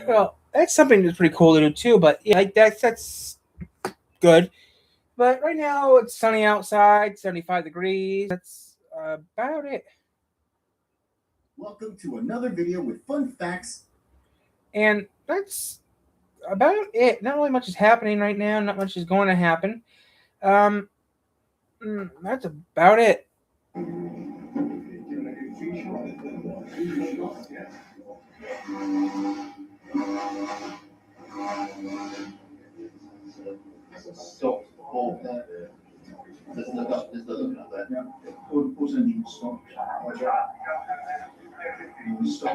Well, that's something that's pretty cool to do too. But yeah, like that's good. But right now it's sunny outside, 75 degrees. That's about it. Welcome to another video with fun facts. And that's about it. Not really much is happening right now. Not much is going to happen. Um, that's about it. Stop. Hold there. Just look up. Just look up there. Yeah. Pause engine. Stop. Stop. Pause. So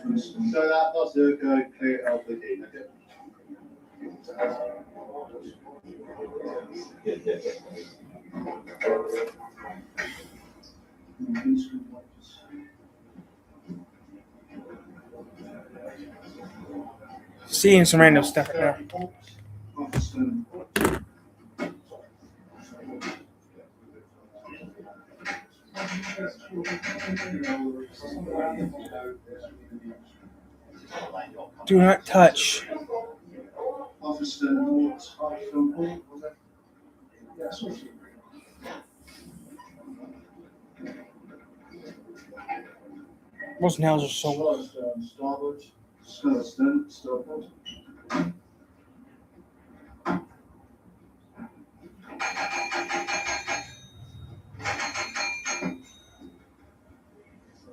that's the clear out the game. Okay. Seeing some random stuff right now. Do not touch. Those nails are so. Starboard.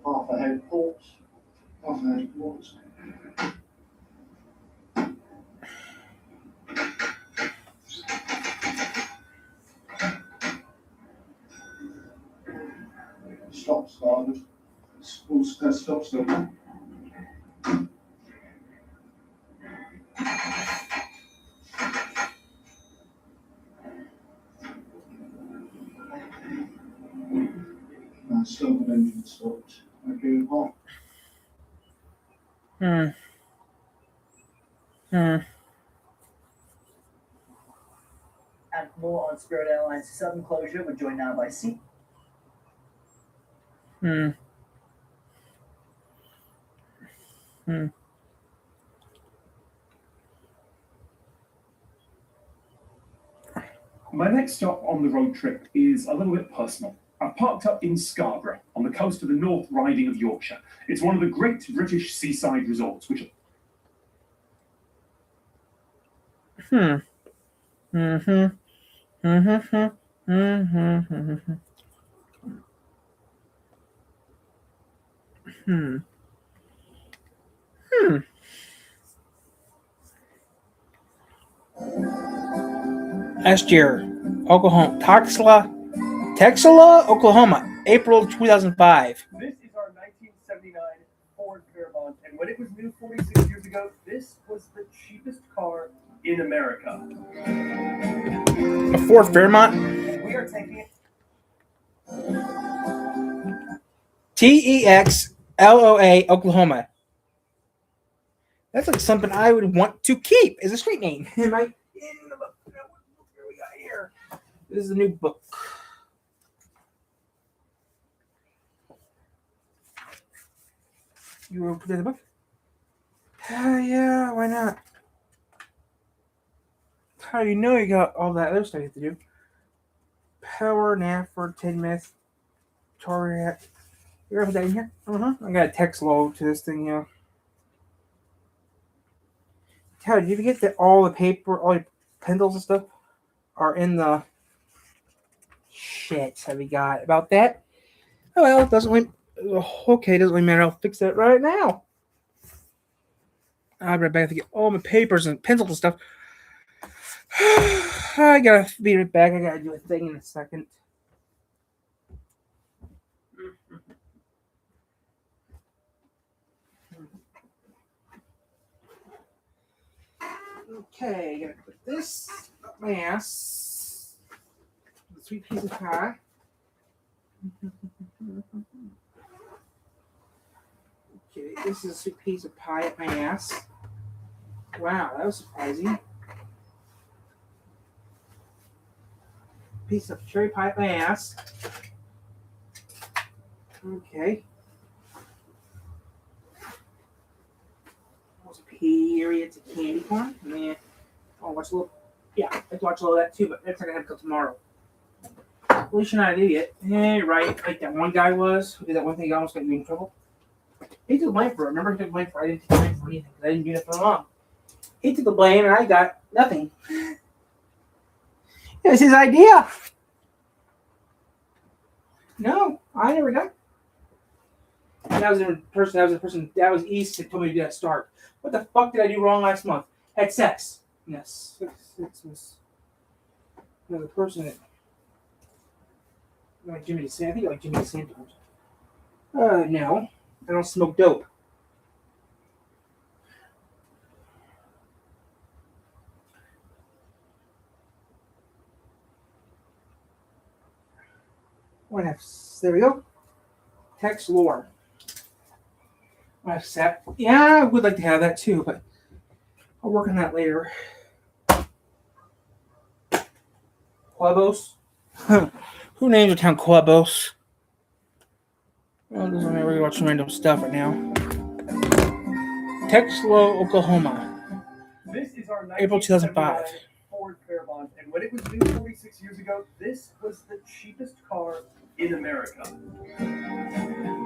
Half ahead port. Half ahead port. Stop starboard. Stop starboard. Starboard engine stopped. Okay, off. And more on Spirit Airlines sudden closure. We're joined now by C. My next stop on the road trip is a little bit personal. I've parked up in Scarborough, on the coast of the North Riding of Yorkshire. It's one of the great British seaside resorts, which... Last year, Oklahoma, Texela, Oklahoma, April 2005. This is our 1979 Ford Fairmont, and when it was new 46 years ago, this was the cheapest car in America. A Ford Fairmont? We are taking it. TEXLOA, Oklahoma. That's like something I would want to keep as a street name. Am I in the book? What we got here? This is a new book. You want to put that in the book? Yeah, why not? How do you know you got all that other stuff you have to do? Power, NAFR, 10 myth, Toriat. You ever put that in here? I got a text load to this thing, yeah. How did you get that all the paper, all your pencils and stuff are in the shit have we got about that? Oh well, it doesn't really doesn't really matter. I'll fix that right now. I'll be right back to get all my papers and pencils and stuff. I gotta be right back. I gotta do a thing in a second. Okay, gotta put this up my ass. The sweet piece of pie. Okay, this is a sweet piece of pie up my ass. Wow, that was surprising. Piece of cherry pie up my ass. Okay. Periods of candy corn. Yeah. I'll watch a little. Yeah, I have to watch a little of that too, but that's not gonna happen until tomorrow. At least you're not an idiot. Yeah, you're right. Like that one guy was who did that one thing that almost got you in trouble. He took blame for it. Remember, he took blame for it. I didn't take blame for anything because I didn't do nothing wrong. He took the blame and I got nothing. It was his idea. No, I never got. That was the person. That was East that told me to do that start. What the fuck did I do wrong last month? Had sex. Yes. It was the person that. Like Jimmy DeSantis. I think like Jimmy DeSantis. No. I don't smoke dope. There we go. Text lore. I have set. Yeah, I would like to have that too, but I'll work on that later. Quabos? Who names a town Quabos? Well, it doesn't matter. We're watching random stuff right now. Texlo, Oklahoma. This is our April 2005. Ford Fairmont, and when it was new 46 years ago, this was the cheapest car in America.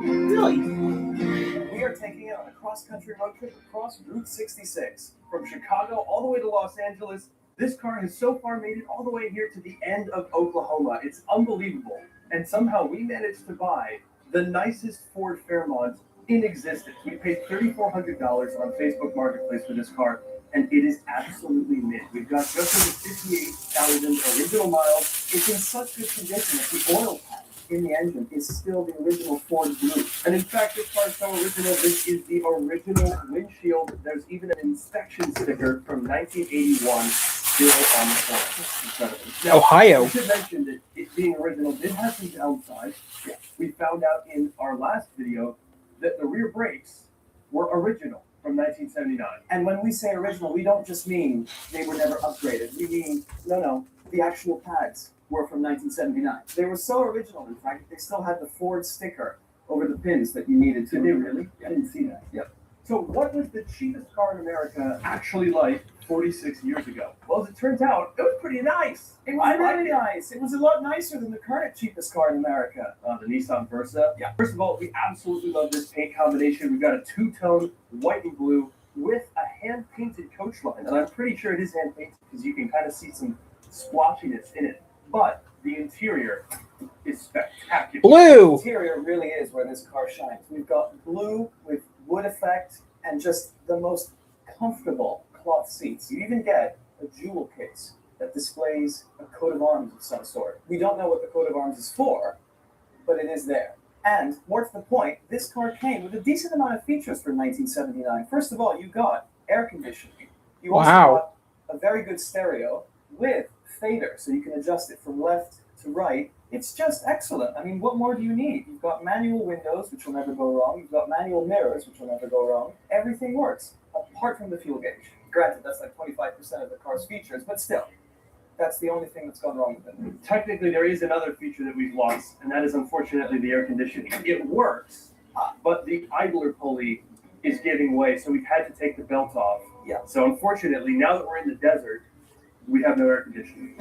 Really? We are taking it on a cross-country road trip across Route 66 from Chicago all the way to Los Angeles. This car has so far made it all the way here to the end of Oklahoma. It's unbelievable. And somehow we managed to buy the nicest Ford Fairmont in existence. We paid $3,400 on Facebook Marketplace for this car, and it is absolutely mint. We've got just over 58,000 original miles. It's in such good condition that the oil patch in the engine is still the original Ford blue. And in fact, this car is so original, this is the original windshield. There's even an inspection sticker from 1981 still on the front. It's incredible. Now, Ohio. I should mention that it being original did have some downsides. Yeah. We found out in our last video that the rear brakes were original from 1979. And when we say original, we don't just mean they were never upgraded. We mean, no, the actual pads were from 1979. They were so original, in fact, they still had the Ford sticker over the pins that you needed to. Did they really? Yeah. I didn't see that. Yep. So what was the cheapest car in America actually like 46 years ago? Well, as it turns out, it was pretty nice. It was really nice. It was a lot nicer than the current cheapest car in America. The Nissan Versa. Yeah. First of all, we absolutely love this paint combination. We've got a two-tone white and blue with a hand-painted coach line. And I'm pretty sure it is hand-painted because you can kind of see some splotchiness in it. But the interior is spectacular. Blue. The interior really is where this car shines. We've got blue with wood effect and just the most comfortable cloth seats. You even get a jewel case that displays a coat of arms of some sort. We don't know what the coat of arms is for, but it is there. And more to the point, this car came with a decent amount of features for 1979. First of all, you got air conditioning. You also got a very good stereo with fader, so you can adjust it from left to right. It's just excellent. I mean, what more do you need? You've got manual windows, which will never go wrong. You've got manual mirrors, which will never go wrong. Everything works, apart from the fuel gauge. Granted, that's like 25% of the car's features, but still, that's the only thing that's gone wrong with it. Technically, there is another feature that we've lost, and that is unfortunately the air conditioning. It works, but the idler pulley is giving way, so we've had to take the belt off. Yeah. So unfortunately, now that we're in the desert, we have no air conditioning.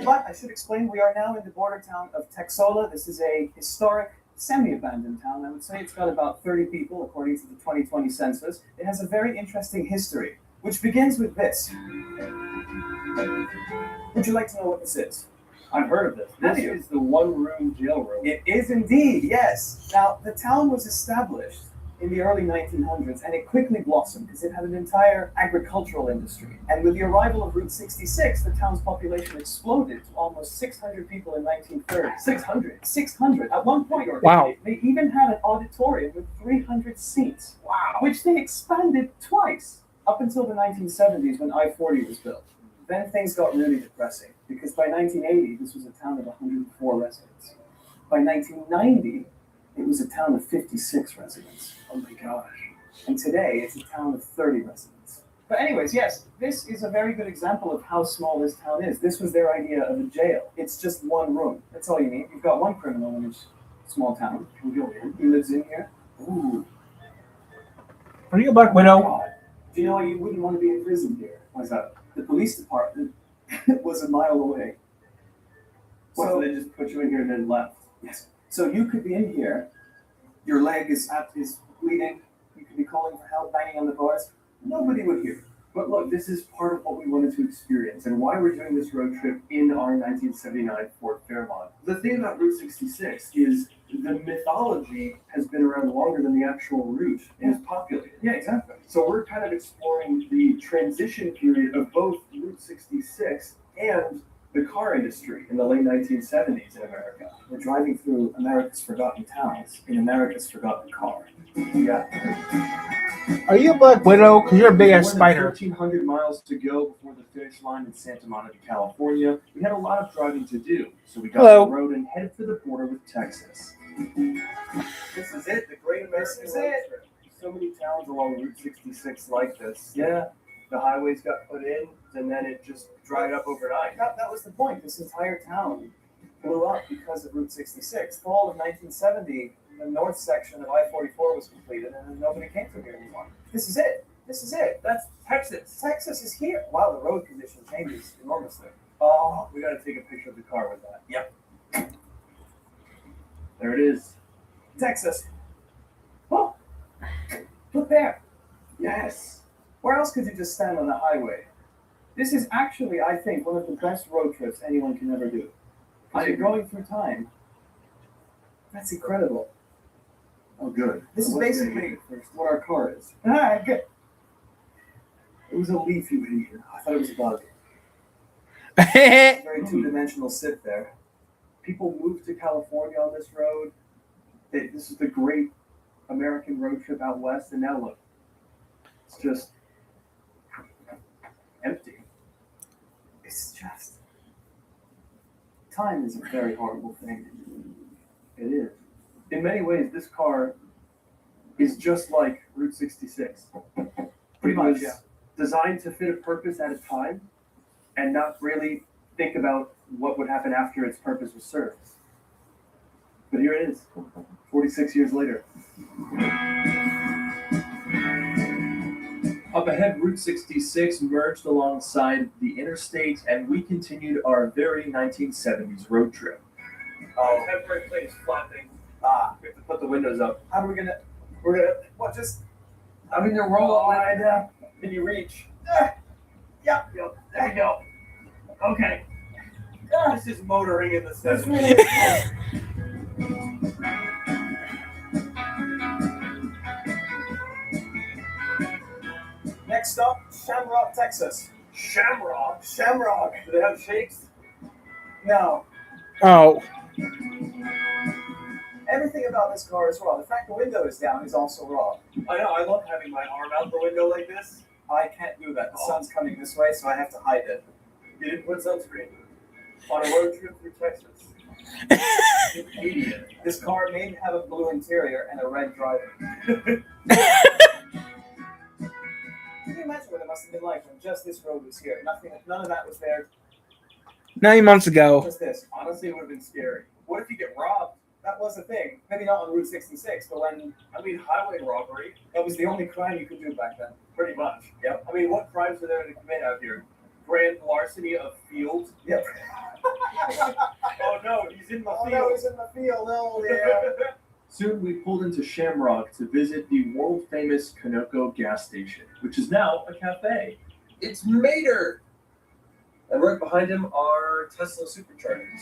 But I should explain, we are now in the border town of Texola. This is a historic, semi-abandoned town. I would say it's got about 30 people, according to the 2020 census. It has a very interesting history, which begins with this. Would you like to know what this is? I've heard of this. Have This you? is the one-room jail room. It is indeed, yes. Now, the town was established in the early 1900s, and it quickly blossomed because it had an entire agricultural industry. And with the arrival of Route 66, the town's population exploded to almost 600 people in 1930. 600. 600. At one point, Wow. they even had an auditorium with 300 seats. Wow. Which they expanded twice up until the 1970s when I-40 was built. Then things got really depressing because by 1980, this was a town of 104 residents. By 1990, it was a town of 56 residents. Oh my gosh. And today, it's a town of 30 residents. But anyways, yes, this is a very good example of how small this town is. This was their idea of a jail. It's just one room. That's all you need. You've got one criminal in this small town. Can we go in? He lives in here. Ooh. Are you a Black Widow? God. Do you know why you wouldn't want to be in prison here? Why's that? The police department was a mile away. So So they just put you in here and then left. yes. So you could be in here, your leg is bleeding, you could be calling for help, banging on the doors. Nobody would hear. But look, this is part of what we wanted to experience and why we're doing this road trip in our 1979 Ford Fairmont. The thing about Route 66 is the mythology has been around longer than the actual route and is populated. Yeah, exactly. So we're kind of exploring the transition period of both Route 66 and the car industry in the late 1970s in America. We're driving through America's forgotten towns in America's forgotten car. Yeah. Are you a Black Widow? Because you're a big ass More than spider. 1,400 miles to go before the finish line in Santa Monica, California. We had a lot of driving to do, so we got Hello. on the road and headed for the border with Texas. This is it, the Great American This is Road it. Trip. So many towns along Route 66 like this. Yeah, the highways got put in, and then it just dried up overnight. That was the point. This entire town blew up because of Route 66. Fall of 1970, the north section of I-44 was completed, and then nobody came through here anymore. This is it. This is it. That's Texas. Texas is here. Wow, the road condition changes enormously. Oh, we got to take a picture of the car with that. Yep. There it is. Texas. Oh, look there. Yes. Where else could you just stand on the highway? This is actually, I think, one of the best road trips anyone can ever do. Because you're going through time. That's incredible. Oh, good. This is Let's basically see what our car is. Ah, good. It was a leaf, you idiot. I thought it was a bug. Well, Very two-dimensional sit there. People moved to California on this road. This is the great American road trip out west, and now look, it's just empty. It's just time is a very horrible thing. It is. In many ways, this car is just like Route 66. Pretty It much, was yeah. designed to fit a purpose at a time and not really think about what would happen after its purpose was served. But here it is, 46 years later. Up ahead, Route 66 merged alongside the interstate, and we continued our very 1970s road trip. Oh, Temporary plate is flapping. we have to put the windows up. how are we gonna? We're gonna what? Just I mean, they're rolling. right. Can you reach? Yep, there we go. Okay. This is motoring in the That's system. really Next stop, Shamrock, Texas. Shamrock. Shamrock. Do they have shakes? No, oh, everything about this car is wrong. The fact the window is down is also wrong. I know, I love having my arm out the window like this. I can't do that. The sun's coming this way, so I have to hide it. You didn't put sunscreen on a road trip through Texas. You idiot. This car may have a blue interior and a red driver. Can you imagine what it must have been like when just this road was here? None of that was there. 9 months ago. Just this. Honestly, it would have been scary. What if you get robbed? That was a thing. Maybe not on Route 66, but when I mean, highway robbery, that was the only crime you could do back then. pretty much. Yep. I mean, what crimes are there to commit out here? Grand larceny of fields. Yep. Oh no, he's in the Oh field. no, he's in the field. Oh yeah. Soon we pulled into Shamrock to visit the world-famous Conoco gas station, which is now a cafe. It's Mater! And right behind him are Tesla superchargers.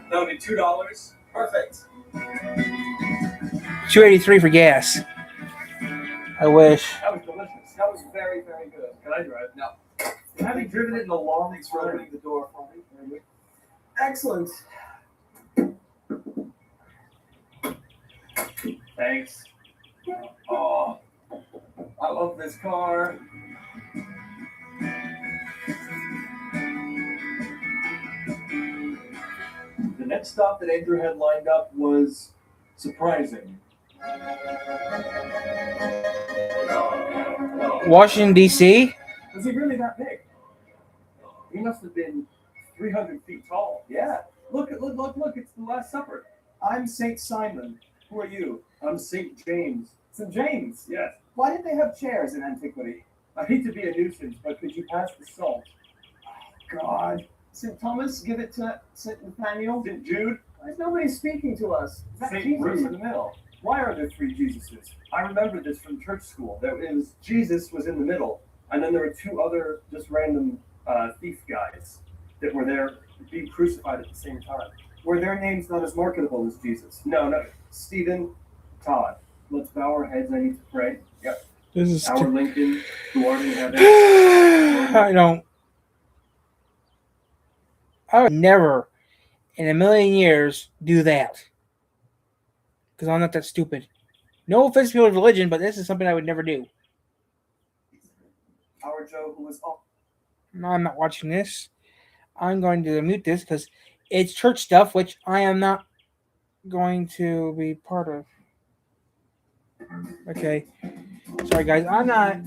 That'll be $2. Perfect. $2.83 for gas. I wish. That was delicious. That was very, very good. Can I drive? No. Having driven it in a long Thanks for time. opening the door for me. Excellent. Thanks. Oh, I love this car. The next stop that Andrew had lined up was surprising. Washington, D.C.? Was he really that big? He must have been 300 feet tall. Yeah. Look, it's the Last Supper. I'm Saint Simon. Who are you? I'm St. James. St. James. Yes. Why did they have chairs in antiquity? I hate to be a nuisance, but could you pass the salt? God. St. Thomas, give it to St. Nathaniel. St. Jude? Why is nobody speaking to us? Is that Saint Jesus Bruce. in the middle? Why are there three Jesuses? I remember this from church school. Jesus was in the middle, and then there were two other just random thief guys that were there being crucified at the same time. Were their names not as marketable as Jesus? No. Stephen, Todd. Let's bow our heads. I need to pray. Yep. This is. Our Lincoln, who art in heaven. I would never, in a million years, do that. Because I'm not that stupid. No offense to people's religion, but this is something I would never do. Our Joe, who was No, I'm not watching this. I'm going to mute this because it's church stuff, which I am not going to be part of. Okay. Sorry, guys. I'm not,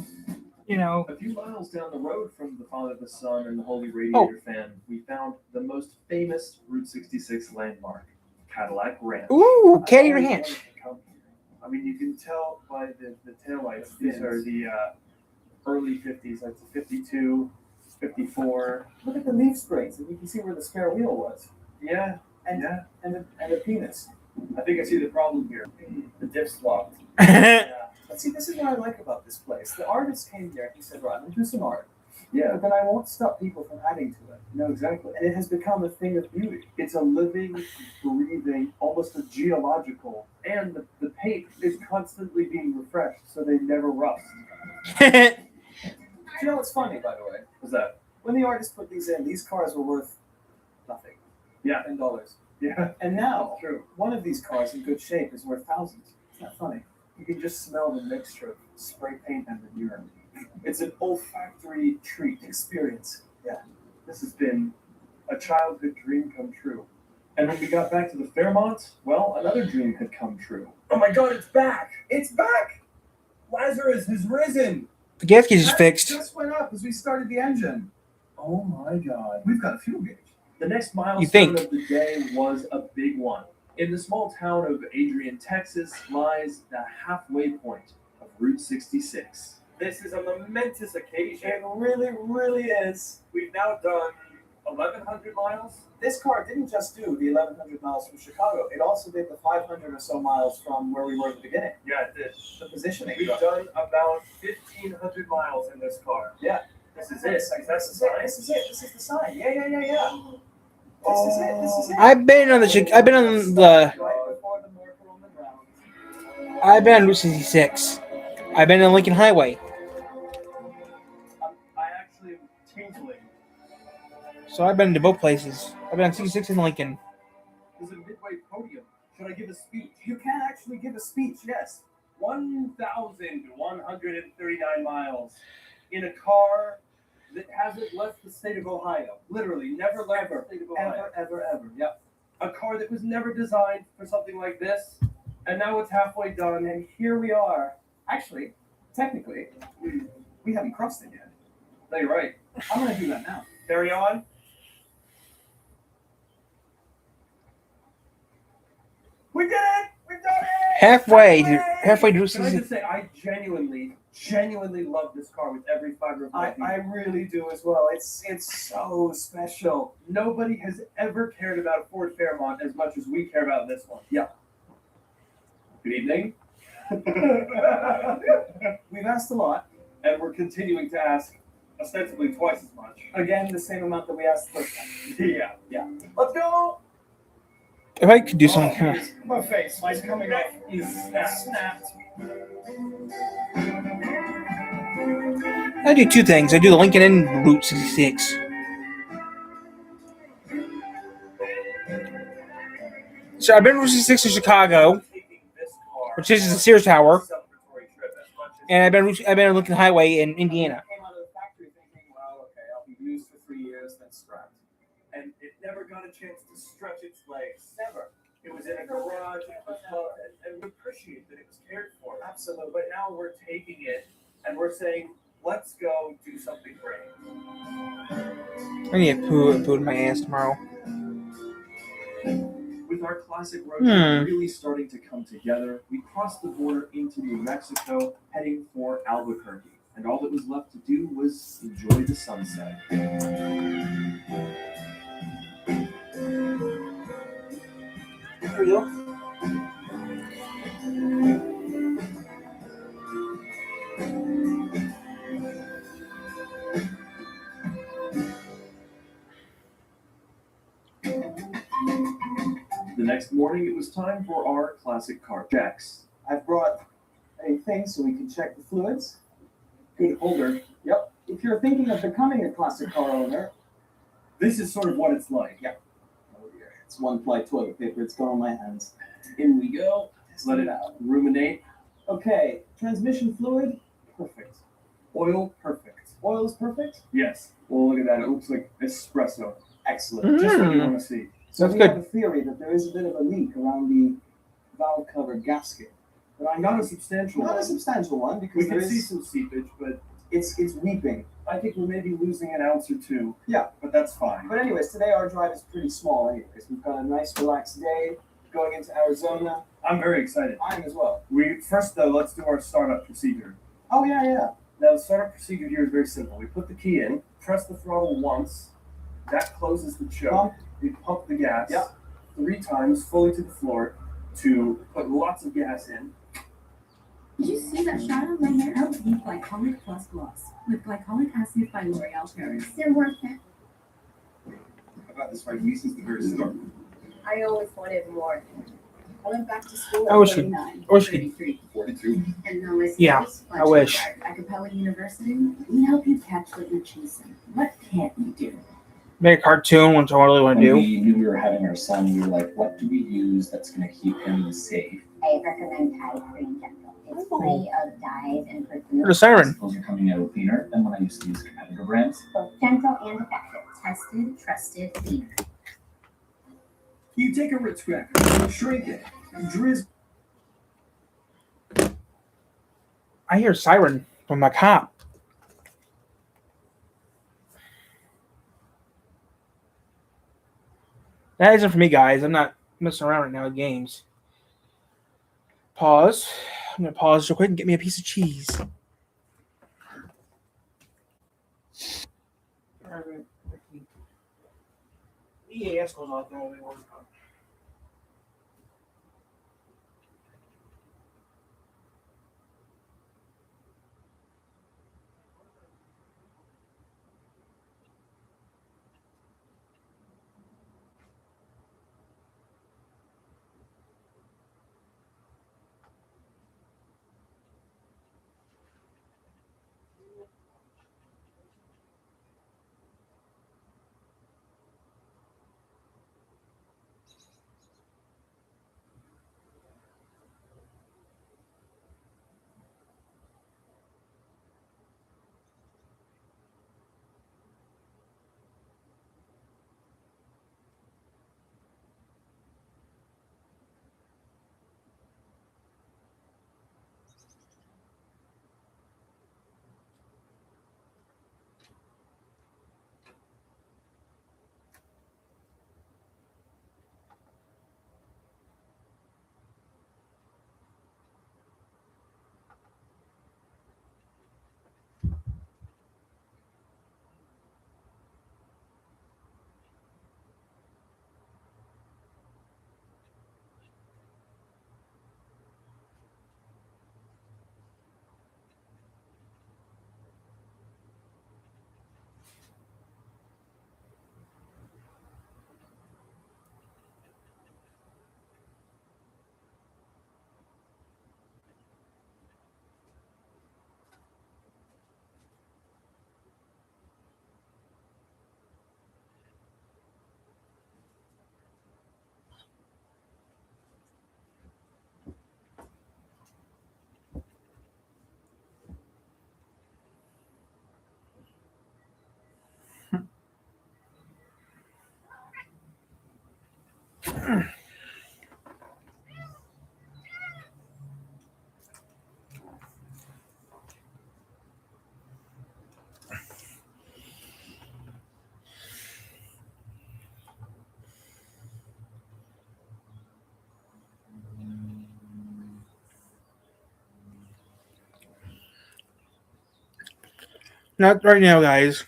A few miles down the road from the Father, the Son, and the Holy Radiator fan, we found the most famous Route 66 landmark, Cadillac Ranch. Ooh, Caddy I've always Ranch. wanted to come here. I mean, you can tell by the taillights. These are the early 50s, like the 52, 54. Look at the leaf springs, and you can see where the spare wheel was. Yeah, And yeah. and the penis. I think I see the problem here. The diff's locked. But see, this is what I like about this place. The artist came here and he said, right, I'm gonna do some art. Yeah, But then I won't stop people from adding to it. no, exactly. And it has become a thing of beauty. It's a living, breathing, almost a geological, and the paint is constantly being refreshed so they never rust. Do you know what's funny, by the way? What's that? When the artist put these in, these cars were worth nothing. Yeah. $10. Yeah, And now, that's true. one of these cars in good shape is worth thousands. It's not funny. You can just smell the mixture of spray paint and manure. It's an olfactory treat. Experience. Yeah. This has been a childhood dream come true. And when we got back to the Fairmont, well, another dream had come true. Oh my God, it's back! It's back! Lazarus has risen! The gasket is That fixed. just went up as we started the engine. Oh my God. We've got a fuel gauge. The next milestone You think. of the day was a big one. In the small town of Adrian, Texas, lies the halfway point of Route 66. This is a momentous occasion. It really, really is. We've now done 1,100 miles. This car didn't just do the 1,100 miles from Chicago. It also did the 500 or so miles from where we were at the beginning. Yeah, it did. The positioning. We've done about 1,500 miles in this car. Yeah. This is it. This is it. This is it. This is the sign. Yeah. This is it. This is it. I've been on the Right before the North Roman round. I've been on Route 66. I've been on Lincoln Highway. I actually am tingling. So I've been to both places. I've been on 66 in Lincoln. There's a midway podium. Should I give a speech? You can actually give a speech. Yes. 1,139 miles in a car that hasn't left the state of Ohio. Literally, never left the state of Ohio. Ever. Yep. A car that was never designed for something like this, and now it's halfway done, and here we are. Actually, technically, we haven't crossed it yet. No, you're right. I'm gonna do that now. Carry on. We did it! We've done it! Halfway to Route Can I 66. just say, I genuinely love this car with every fiber of my being. I really do as well. It's so special. Nobody has ever cared about a Ford Fairmont as much as we care about this one. Yeah. Good evening. We've asked a lot. And we're continuing to ask ostensibly twice as much. Again, the same amount that we asked the first time. Yeah. Let's go. If I could do something. My face is coming off. He's snapped. I do two things. I do the Lincoln and Route 66. So I've been to Route 66 in Chicago, which is the Sears Tower, and I've been on Lincoln Highway in Indiana. Came out of the factory thinking, well, okay, I'll be used for 3 years, then scrapped. And it never got a chance to stretch its legs. Never. It was in a garage, it was loved, and we appreciate that it was cared for. Absolutely. But now we're taking it and we're saying, Let's go do something great. I need to poo in my ass tomorrow. With our classic road Hmm. trip really starting to come together, we crossed the border into New Mexico, heading for Albuquerque. And all that was left to do was enjoy the sunset. There we go. The next morning, it was time for our classic car checks. I've brought a thing so we can check the fluids. Good holder. Yep. If you're thinking of becoming a classic car owner, This is sort of what it's like. oh dear, it's one ply toilet paper. It's going on my hands. In we go. Let it out. ruminate. Okay, transmission fluid, perfect. Oil, perfect. Oil is perfect. Yes. Well, look at that. It looks like espresso. Excellent. Just what you Mm. want to see. So That's we good. have a theory that there is a bit of a leak around the valve cover gasket. But I'm Not a substantial not one. a substantial one We because can there see is some seepage, but it's weeping. I think we may be losing an ounce or two. Yeah. But that's fine. But anyways, today our drive is pretty small. Anyways, we've got a nice relaxed day going into Arizona. I'm very excited. I'm as well. First though, let's do our startup procedure. Oh yeah. Now the startup procedure here is very simple. We put the key in, press the throttle once, that closes the choke. Pump. We pump the gas Yeah. 3 times fully to the floor to put lots of gas in. Did you see that shot of my hair? LP Glycolic Plus Gloss with glycolic acid by L'Oreal Paris. They're worth it. I've had this right since the very start. I always wanted more. I went back to school I at wish 39, wish 33, 42. and now my Yeah, skills I wish. At Capella University, we help you catch what you're chasing. What can't you do? Make a cartoon, which I really want When to do. we knew we were having our son, we were like, what do we use that's going to keep him safe? I recommend Tide Green Gentle. It's free of dyes and For the siren. Those are coming out cleaner than when I used to use competitor brands. both gentle and effective. Tested, trusted, cleaner. You take a Ritz cracker, shrink it, drizzle. I hear siren from my cop. That isn't for me, guys. I'm not messing around right now with games. Pause. I'm gonna pause real quick and get me a piece of cheese. EAS goes off the only one. Not right now, guys.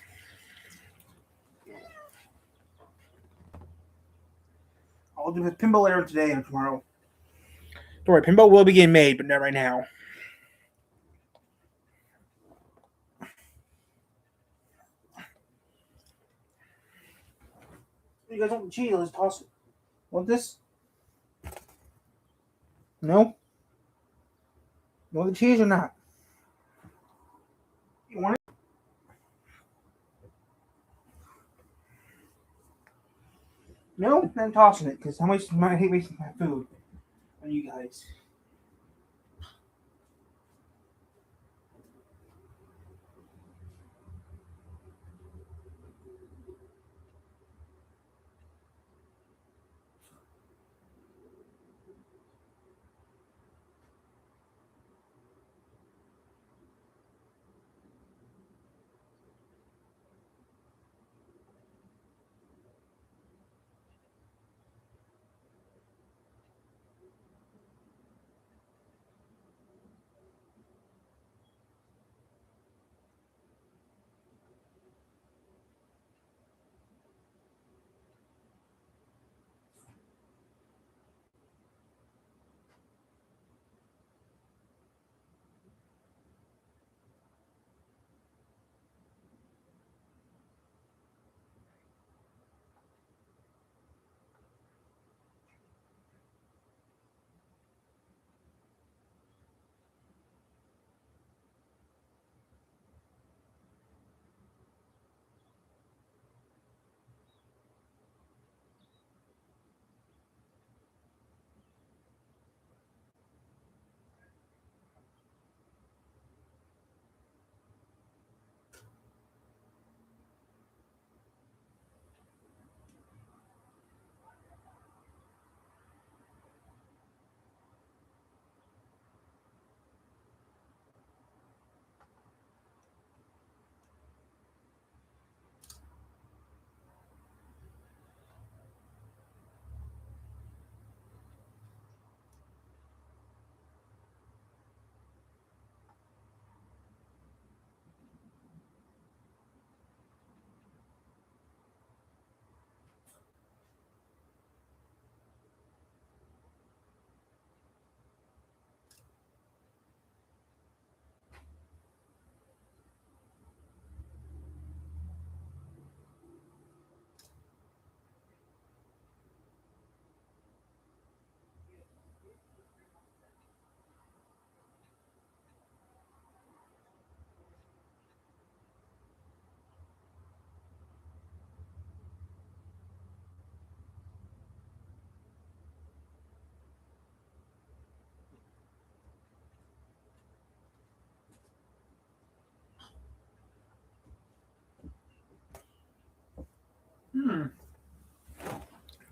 I'll do the pinball later today and tomorrow. Don't worry, pinball will be getting made, but not right now. You guys want the cheese? Let's toss it. Want this? No? You want the cheese or not? You want it? No? Then I'm tossing it, because I hate wasting my food on you guys.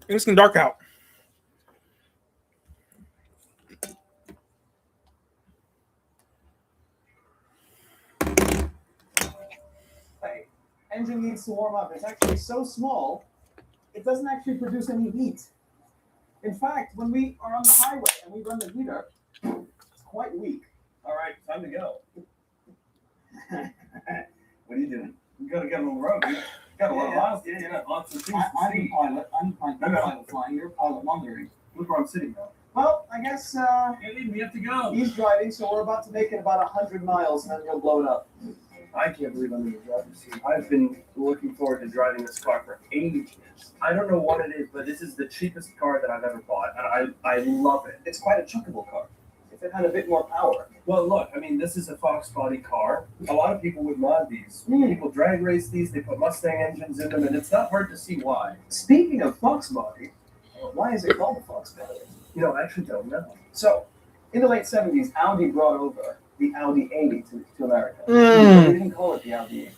It's getting dark out. Hey, engine needs to warm up. It's actually so small, it doesn't actually produce any heat. In fact, when we are on the highway and we run the heater, it's quite weak. All right, time to go. What are you doing? You gotta get on the road. You got a lot of miles to get, lots of things to I'm see. the pilot. I'm pilot flying. You're pilot wandering. Look where I'm sitting now. Well, I guess Hey, we have to go. he's driving, so we're about to make it about 100 miles, and then we'll blow it up. I can't believe I'm in the driver's seat. I've been looking forward to driving this car for ages. I don't know what it is, but this is the cheapest car that I've ever bought, and I love it. It's quite a chuckable car. If it had a bit more power. Well, look, I mean, this is a Fox body car. A lot of people would mod these. People drag race these. They put Mustang engines in them, and it's not hard to see why. Speaking of Fox body, why is it called the Fox body? You know, I actually don't know. So, in the late 70s, Audi brought over the Audi 80 to America. Mm. They didn't call it the Audi 80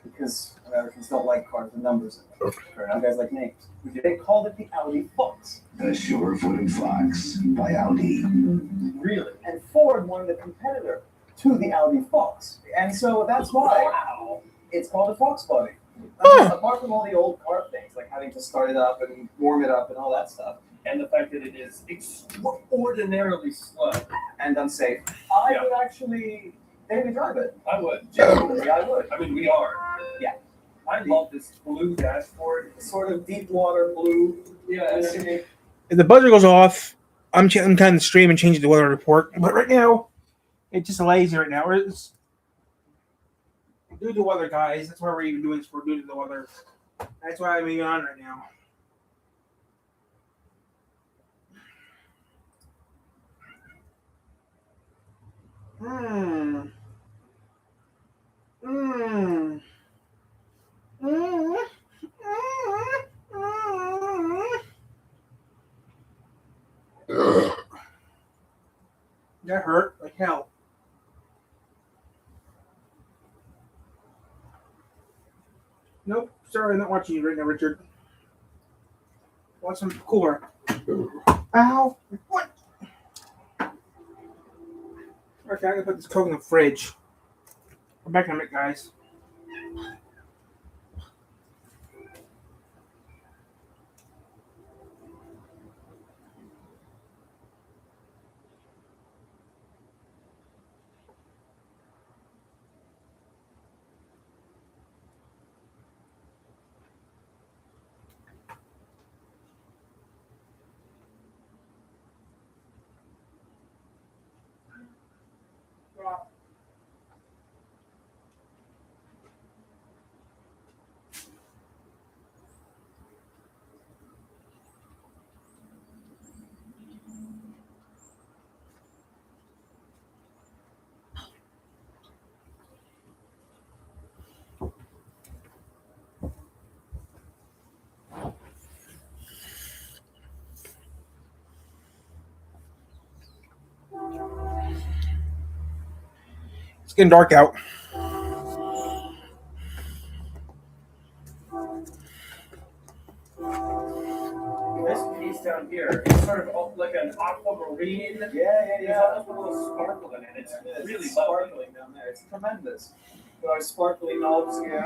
because Americans don't like cars with numbers in them. You guys like names. They called it the Audi Fox. The sure-footed Fox by Audi. Really? And Ford wanted a competitor to the Audi Fox. And so that's why it's called a Fox body. I mean, apart from all the old car things, like having to start it up and warm it up and all that stuff. And the fact that it is extraordinarily slow. And unsafe. I Yeah. would actually Maybe drive it. I would. Genuinely, I would. I mean, we are. Yeah. I love this blue dashboard. Sort of deep water blue. Yeah, and I mean, If the buzzer goes off, I'm kind of stream and changing the weather report. But right now, it's just lazy right now. It's due to the weather, guys. That's why we're even doing this. We're due to the weather. That's why I'm even on right now. Mmm. Mmm. Mmm. That hurt like hell. Nope, sorry, I'm not watching you right now, Richard. Want some cooler? Ow! What? Okay, I'm gonna put this Coke in the fridge. I'm back in a minute, guys. It's getting dark out. this piece down here is sort of like an aquamarine. There's almost a little sparkle in it. It's really lovely. sparkling down there. It's tremendous. Got our sparkly knobs here.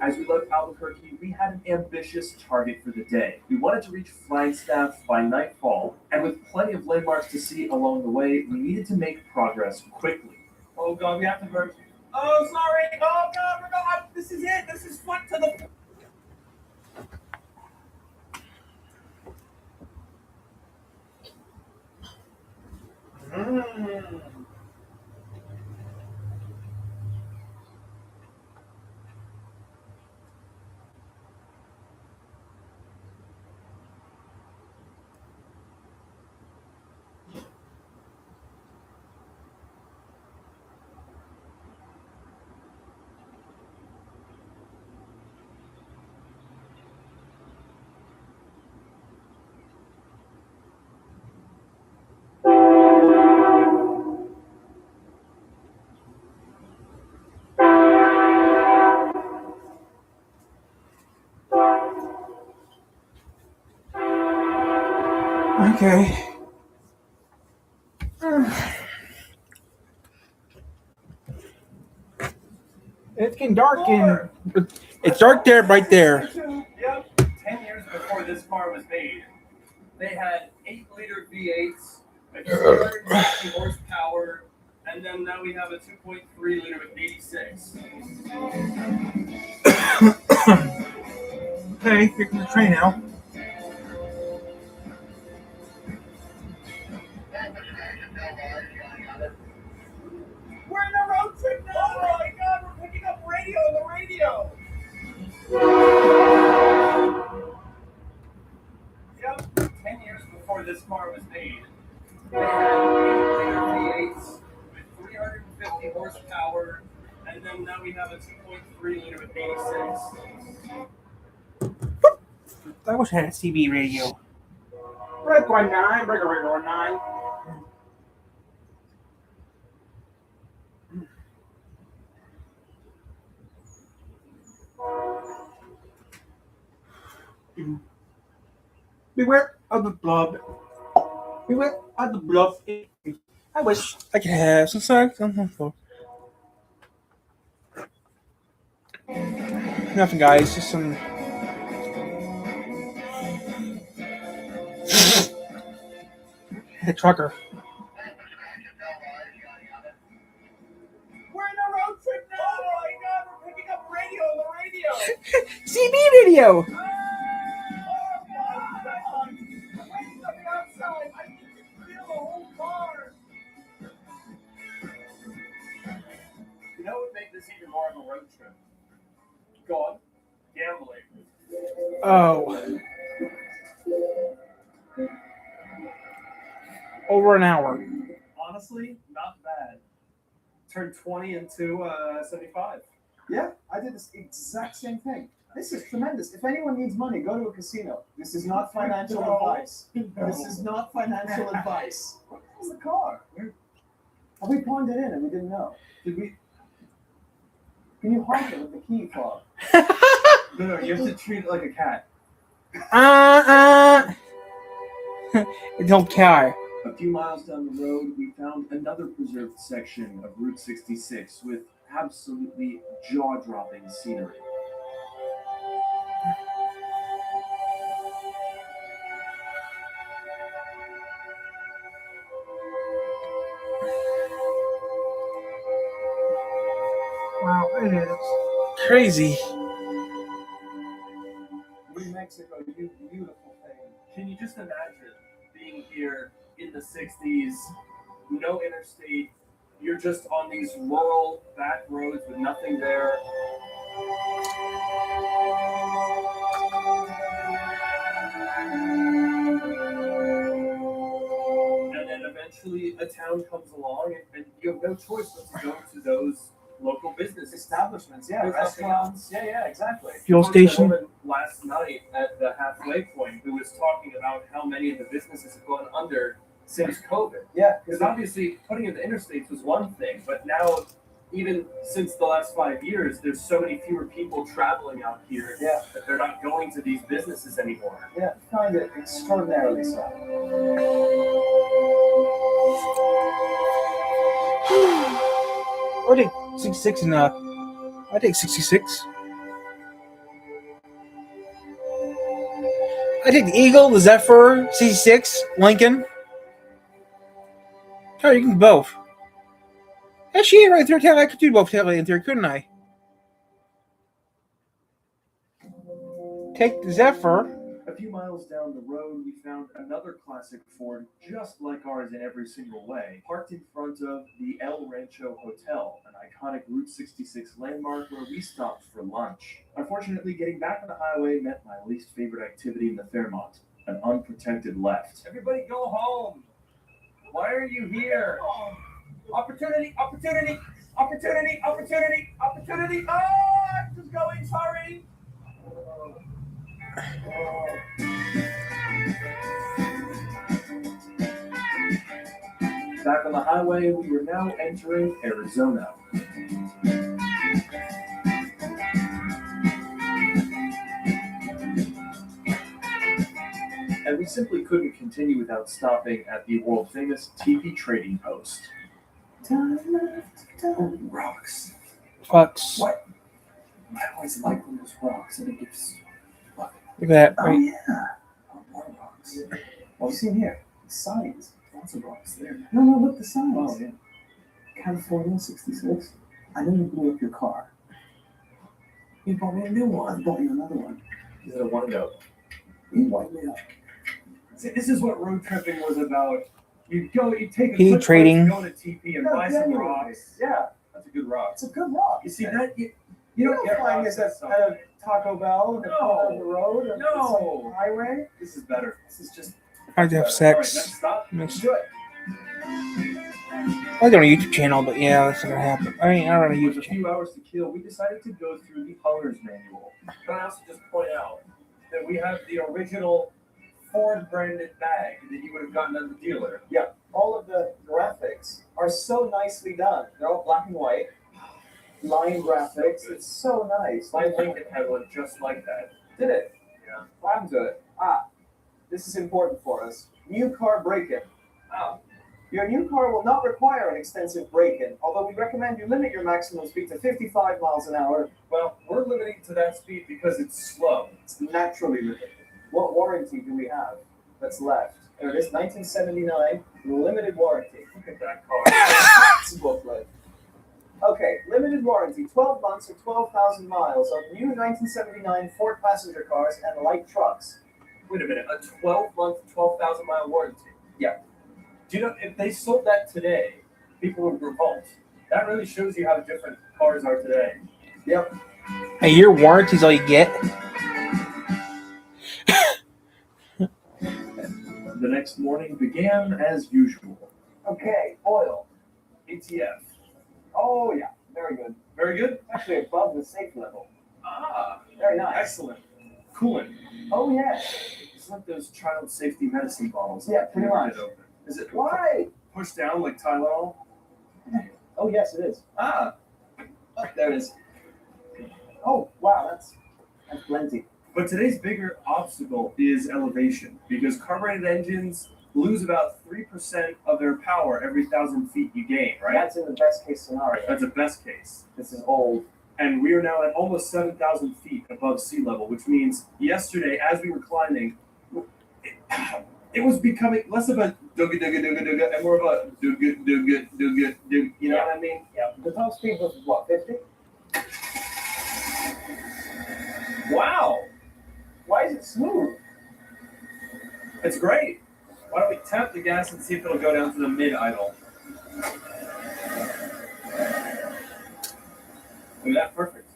As we left Albuquerque, we had an ambitious target for the day. We wanted to reach Flagstaff by nightfall, and with plenty of landmarks to see along the way, we needed to make progress quickly. Oh God, we have to merge. Oh, sorry. Oh God, we're going. This is it. This is foot to the. Okay. It's getting dark and it's dark there, right there. Yep. 10 years before this car was made, they had 8-liter V8s with 260 horsepower, and then now we have a 2.3 liter with 86. Okay, here comes the train now. We're in a road trip now! Oh my God, we're picking up radio on the radio! Yep, 10 years before this car was made, they had 8-liter V8s with 350 horsepower, and then now we have a 2.3 liter with 86. I wish I had a CB radio. Break 19, break 9. Beware of the blob. Beware of the bluff. I wish I could have some sex on the floor. Nothing, guys. Just some. The trucker. We're in a road trip now. Oh my God, we're picking up radio on the radio. CB radio. Oh my God. Wait, something outside. I can feel the whole car. You know what would make this even more of a road trip? Go on. Gambling. Oh. Over an hour. Honestly, not bad. Turned 20 into 75. Yeah, I did this exact same thing. This is tremendous. If anyone needs money, go to a casino. This is not financial advice. This is not financial advice. Where's the car? Have we pawned it in and we didn't know? Did we? Can you honk it with the key fob? No, you have to treat it like a cat. Don't care. A few miles down the road, we found another preserved section of Route 66 with absolutely jaw-dropping scenery. Wow, it is crazy. New Mexico, you beautiful thing. Can you just imagine being here in the 60s, no interstate, you're just on these rural back roads with nothing there. And then eventually a town comes along and you have no choice but to go to those local business Establishments, yeah, There's nothing restaurants. Yeah, exactly. Fuel Talked to a station. woman last night at the halfway point who was talking about how many of the businesses have gone under since COVID. Yeah, Because obviously putting in the interstates was one thing, but now even since the last 5 years, there's so many fewer people traveling out here Yeah. that they're not going to these businesses anymore. yeah, find it extraordinarily so. I take 66 and I take 66. I take the Eagle, the Zephyr, 66, Lincoln. Oh, you can do both. Actually, right there, Taylor, I could do both Taylor in there, couldn't I? Take the Zephyr. A few miles down the road, we found another classic Ford, just like ours in every single way, parked in front of the El Rancho Hotel, an iconic Route 66 landmark where we stopped for lunch. Unfortunately, getting back on the highway meant my least favorite activity in the Fairmont, an unprotected left. Everybody go home! Why are you here? Opportunity, opportunity, opportunity, opportunity, opportunity! Oh, I'm just going, sorry! Back on the highway, we were now entering Arizona. And we simply couldn't continue without stopping at the world famous TP Trading Post. Oh, rocks. Bucks. What? I always like when there's rocks and it gives. Look at that. Oh, Right. yeah. More rocks. What have you seen here? Signs. Lots of rocks there. No, look, the signs. Oh, yeah. California 66. I know you blew up your car. You bought me a new I one. bought you another one. Is it a one-go? You wiped me up. See, this is what road tripping was about. You take a P quick trading. go to TP and buy some rocks. Yeah, That's a good rock. it's a good rock. You see that? You You don't don't get find rocks this at at a Taco Bell and on the road or No. some highway. This is better. This is just I have All right, sex. next stop. Next. do it. I don't know YouTube channel, but yeah, that's not gonna happen. I don't know With a YouTube channel. few hours to kill, we decided to go through the owner's manual. But I also just point out that we have the original Ford branded bag that you would have gotten at the dealer. All of the graphics are so nicely done. They're all black and white. Line graphics. It's so nice. My Lincoln had one just like that. Did it? Yeah. What happened to it? This is important for us. New car break-in. Your new car will not require an extensive break-in, although we recommend you limit your maximum speed to 55 miles an hour. Well, we're limiting to that speed because it's slow. It's naturally limited. What warranty do we have that's left? There it is, 1979, limited warranty. Look at that car. It's a booklet. Okay, limited warranty, 12 months or 12,000 miles of new 1979 Ford passenger cars and light trucks. Wait a minute, a 12-month, 12,000-mile warranty. Yeah. Do you know if they sold that today, people would revolt. That really shows you how different cars are today. Yep. A year warranty's all you get. The next morning began as usual. Okay, oil. ATF. Oh, yeah, very good. Very good. Actually above the safe level. Ah, Very nice. excellent. Coolant. Oh, yeah. It's like those child safety medicine bottles. Yeah, pretty much. Is it Why? pushed down like Tylenol? Oh, yes, it is. Ah, Oh, there it is. Oh, wow, that's plenty. but today's bigger obstacle is elevation because carbureted engines lose about 3% of their power every 1,000 feet you gain, right? That's in the best case scenario. That's a best case. This is old. And we are now at almost 7,000 feet above sea level, which means yesterday, as we were climbing, it was becoming less of a dooga dooga dooga dooga and more of a dooga dooga dooga dooga. You know what I mean? Yeah. The top speed was what, 50? Wow, Why is it smooth? it's great. Why don't we tap the gas and see if it'll go down to the mid idle? Look at that, perfect.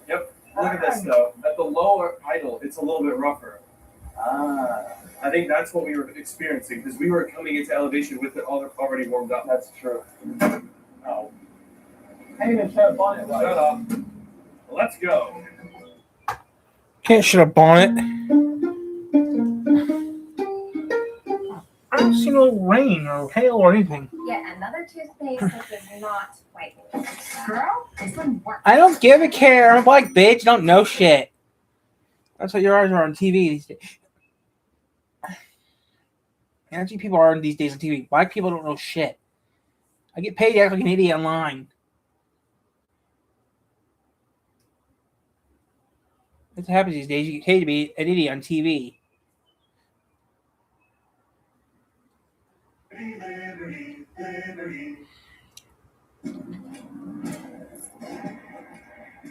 Yep. Look at this though. At the lower idle, it's a little bit rougher. Ah, I think that's what we were experiencing because we were coming into elevation with it already warmed up. that's true. Oh, Can't even turn bonnet shut right. up. Let's go. Can't shut a bonnet. I don't see no rain or hail or anything. Yet another toothpaste that does not wipe. Girl, this one works. I don't give a care. I'm a black bitch. You don't know shit. That's what your eyes are on TV these days. And that's what people are these days on TV. Black people don't know shit. I get paid to act like an idiot online. That's what happens these days. You get paid to be an idiot on TV.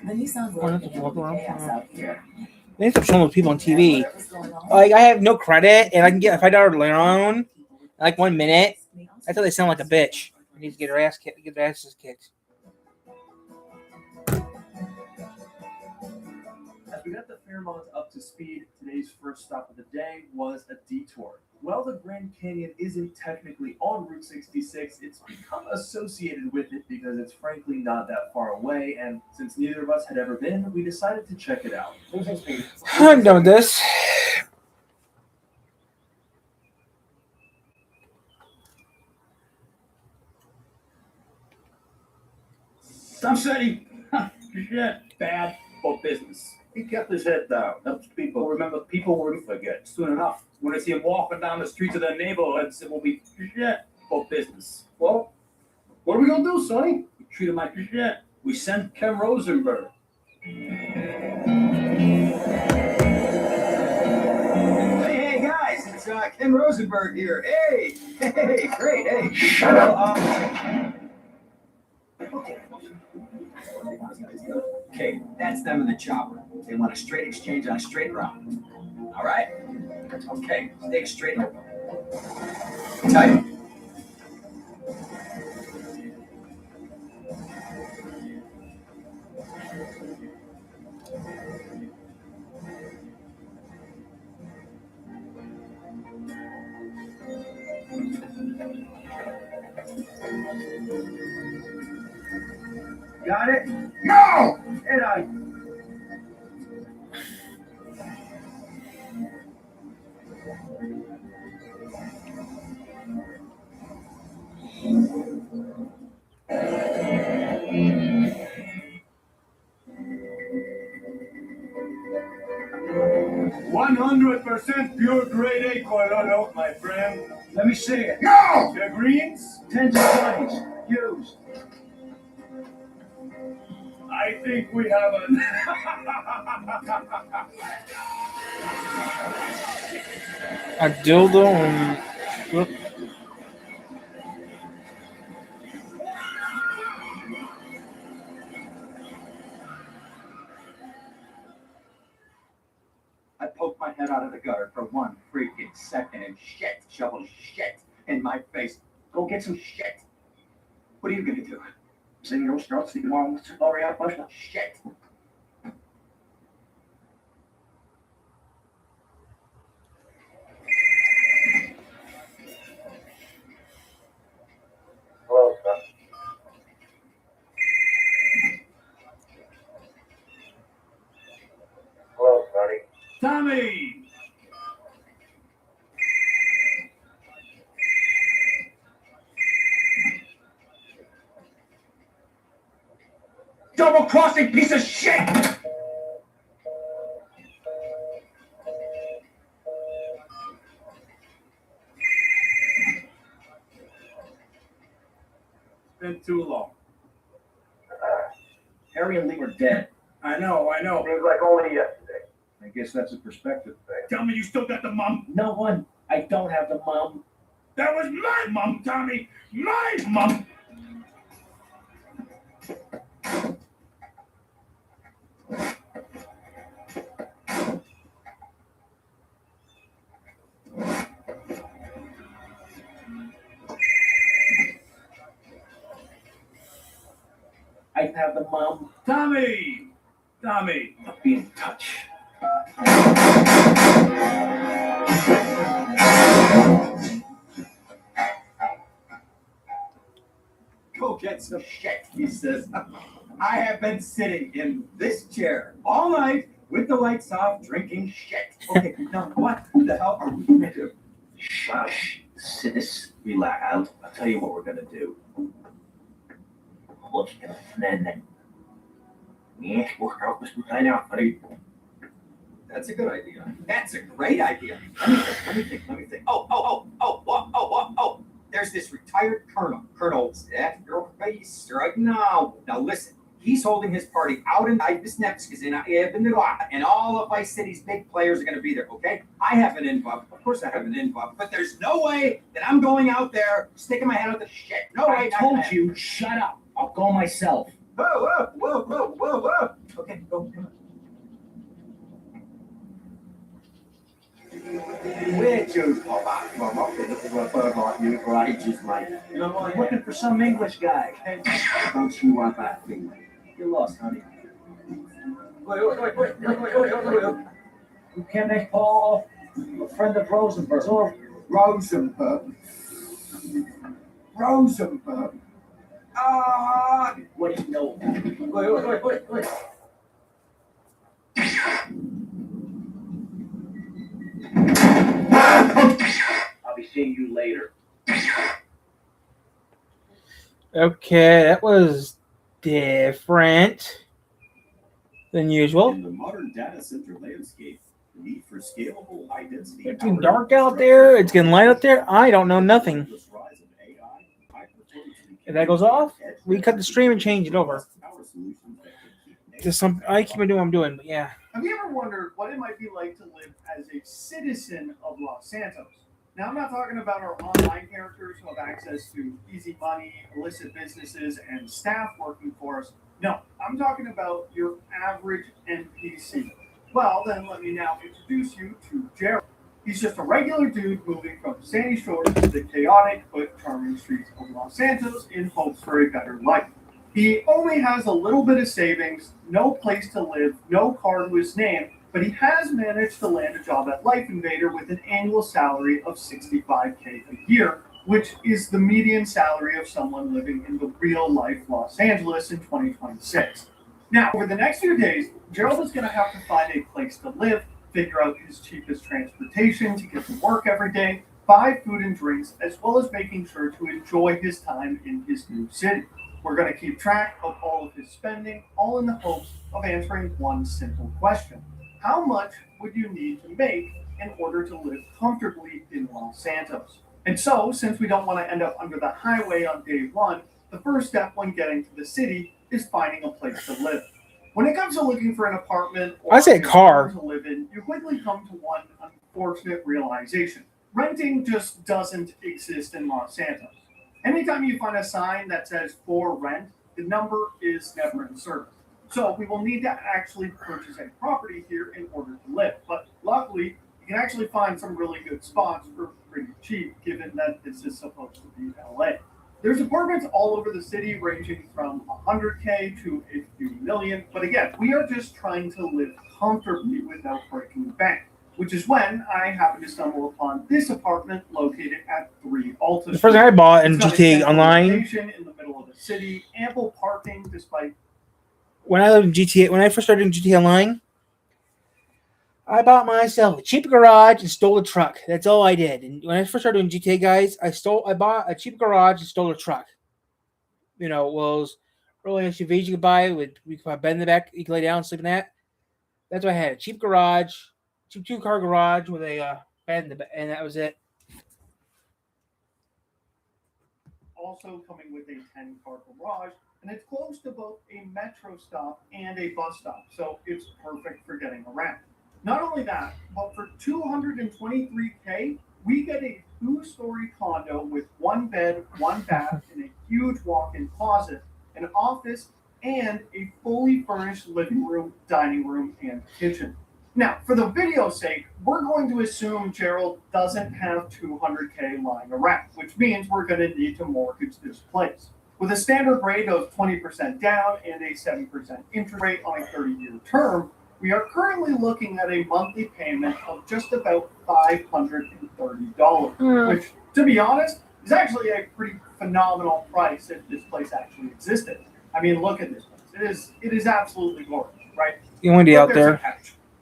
The Nissan Oh, that's a walk around. chaos out here. They need to stop showing those people on TV. Whatever's going on. Like, I have no credit, and I can get a $5 loan in like 1 minute. That's how they sound like a bitch. They need to get their ass kicked. Get their asses kicked. As we got the Fairmont up to speed, today's first stop of the day was a detour. While the Grand Canyon isn't technically on Route 66, it's become associated with it because it's frankly not that far away, and since neither of us had ever been, we decided to check it out. Losing speed. I'm done with this. Some say, shit, bad for business. He kept his head down. Helps people remember. People will forget soon enough. When they see him walking down the streets of their neighborhoods, it will be shit for business. Well, what are we gonna do, Sonny? We treat him like shit. We sent Ken Rosenberg. Hey guys, it's Ken Rosenberg here. Hey, great, hey. Shut up. Okay, that's them in the chopper. They want a straight exchange on a straight route. All right? Okay, stay straight over. Tight. Got it? No! And I. %, pure grade A Colorado, my friend. Let me see it. No! The greens? 10s and 20s. Used. I think we have a... A dildo and I poked my head out of the gutter for 1 freaking second and shit, shovel shit in my face. Go get some shit. What are you gonna do? Sing your throat, see tomorrow with L'Oreal Bushel? Shit. Hello, sir. Hello, Sonny. Tommy! Double-crossing piece of shit! Been too long. Harry and Lee were dead. I know. Seems like only yesterday. I guess that's a perspective thing. Tell me you still got the mum. No one. I don't have the mom. That was my mum, Tommy. My mum. I have the mom. Tommy. I'll be in touch. Go get some shit, he says. I have been sitting in this chair all night with the lights off, drinking shit. Okay, now what the hell are we gonna do? Shush. Sis, relax. I'll tell you what we're gonna do. Look at the yeah, we'll help us find out, buddy. That's a good idea. That's a great idea. Let me think. Oh. There's this retired Colonel Zachary right now. Now listen, he's holding his party out in Visnevsk and all of Vice City's big players are going to be there, okay? I have an invite. Of course I have an invite, but there's no way that I'm going out there sticking my head out the shit. No way. I told you, shut up. I'll go myself. Whoa. Okay, go. Come on. Where'd you go back from? I've been looking for a bird like you for ages, mate. You know, I'm looking for some English guy. Don't you want that thing? You're lost, honey. Wait. You can't make Paul a friend of Rosenberg. Oh, Rosenberg. What do you know? Wait. I'll be seeing you later. okay, that was different than usual. In the modern data center landscape, the need for scalable high density. It's getting dark out there. It's getting light out there. I don't know nothing. If that goes off, we cut the stream and change it over. Just some. I keep on doing what I'm doing, but yeah. Have you ever wondered what it might be like to live as a citizen of Los Santos? Now, I'm not talking about our online characters who have access to easy money, illicit businesses, and staff working for us. No, I'm talking about your average NPC. Well, then let me now introduce you to Gerald. He's just a regular dude moving from sandy shores to the chaotic but charming streets of Los Santos in hopes for a better life. He only has a little bit of savings, no place to live, no car to his name, but he has managed to land a job at Life Invader with an annual salary of $65K a year, which is the median salary of someone living in the real-life Los Angeles in 2026. Now, over the next few days, Gerald is going to have to find a place to live, figure out his cheapest transportation to get to work every day, buy food and drinks, as well as making sure to enjoy his time in his new city. We're going to keep track of all of his spending, all in the hopes of answering one simple question. How much would you need to make in order to live comfortably in Los Santos? And so, since we don't want to end up under the highway on day one, the first step when getting to the city is finding a place to live. When it comes to looking for an apartment or I say a car. home to live in, you quickly come to one unfortunate realization. Renting just doesn't exist in Los Santos. Anytime you find a sign that says for rent, the number is never in service. So we will need to actually purchase a property here in order to live. But luckily, you can actually find some really good spots for pretty cheap, given that this is supposed to be LA. There's apartments all over the city ranging from 100K to a few million. But again, we are just trying to live comfortably without breaking the bank, which is when I happened to stumble upon this apartment located at 3 Alta. The first thing I bought in It's got a GTA central Online, location in the middle of the city, ample parking despite. when I lived in GTA, when I first started in GTA Online, I bought myself a cheap garage and stole a truck. That's all I did. And when I first started doing GTA, guys, I bought a cheap garage and stole a truck. You know, those early SUVs you could buy with you could put a bed in the back, you could lay down and sleep in that. That's what I had. A cheap garage, cheap 2-car garage with a bed in the back, and that was it. Also coming with a 10-car garage, and it's close to both a metro stop and a bus stop, so it's perfect for getting around. Not only that, but for $223K, we get a 2-story condo with 1 bed, 1 bath, and a huge walk-in closet, an office, and a fully furnished living room, dining room, and kitchen. Now, for the video's sake, we're going to assume Gerald doesn't have $200K lying around, which means we're going to need to mortgage this place. With a standard rate of 20% down and a 7% interest rate on a 30-year term, we are currently looking at a monthly payment of just about $530, which, to be honest, is actually a pretty phenomenal price if this place actually existed. I mean, look at this place. It is absolutely gorgeous, right? You want to be out there.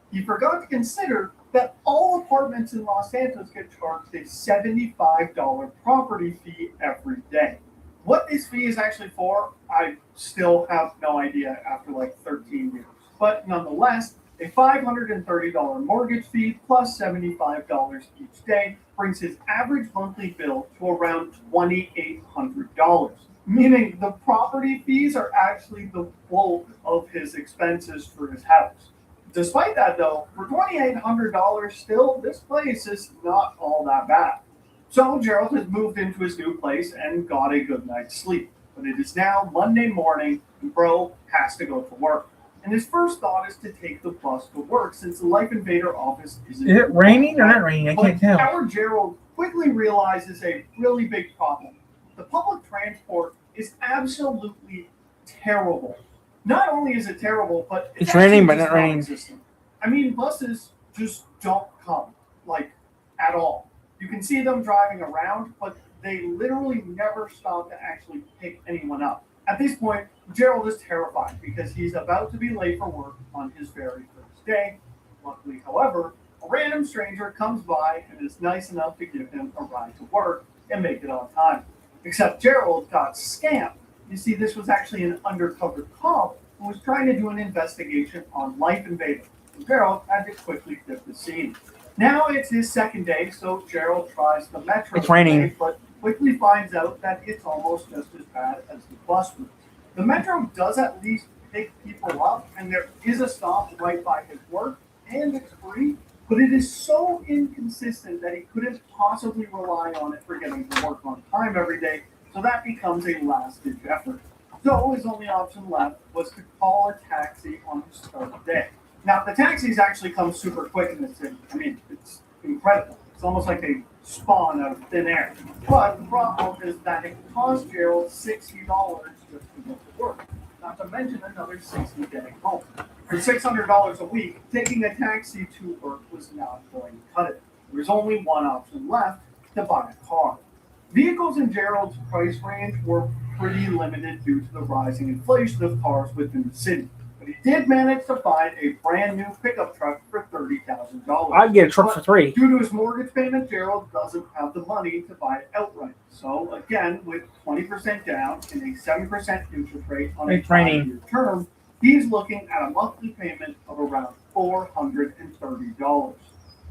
You forgot to consider that all apartments in Los Santos get charged a $75 property fee every day. What this fee is actually for, I still have no idea after like 13 years. But nonetheless, a $530 mortgage fee plus $75 each day brings his average monthly bill to around $2,800. Meaning the property fees are actually the bulk of his expenses for his house. Despite that though, for $2,800 still, this place is not all that bad. So Gerald has moved into his new place and got a good night's sleep. But it is now Monday morning and bro has to go to work. And his first thought is to take the bus to work since the Life Invader office isn't. Is it raining or not raining? I can't tell. Our Gerald quickly realizes a really big problem. The public transport is absolutely terrible. Not only is it terrible, but it's raining, but not raining. I mean, buses just don't come, like, at all. You can see them driving around, but they literally never stop to actually pick anyone up. At this point, Gerald is terrified because he's about to be late for work on his very first day. Luckily, however, a random stranger comes by and is nice enough to give him a ride to work and make it on time. Except Gerald got scammed. You see, this was actually an undercover cop who was trying to do an investigation on Life Invader. And Gerald had to quickly dip the scene. Now it's his second day, so Gerald tries the metro. It's raining. Today, but quickly finds out that it's almost just as bad as the bus routes. The metro does at least pick people up, and there is a stop right by his work, and it's free, but it is so inconsistent that he couldn't possibly rely on it for getting to work on time every day, so that becomes a last-ditch effort. So his only option left was to call a taxi on his third day. Now, the taxis actually come super quick in this city. I mean, it's incredible. It's almost like they spawn out of thin air. But the problem is that it cost Gerald $60 just to go to work. Not to mention another $60 getting home. For $600 a week, taking a taxi to work was not going to cut it. There was only one option left, to buy a car. Vehicles in Gerald's price range were pretty limited due to the rising inflation of cars within the city. But he did manage to find a brand new pickup truck for $30,000. I'd get a truck for $3,000. Due to his mortgage payment, Gerald doesn't have the money to buy it outright. So again, with 20% down and a 7% interest rate on a 5-year term, he's looking at a monthly payment of around $430.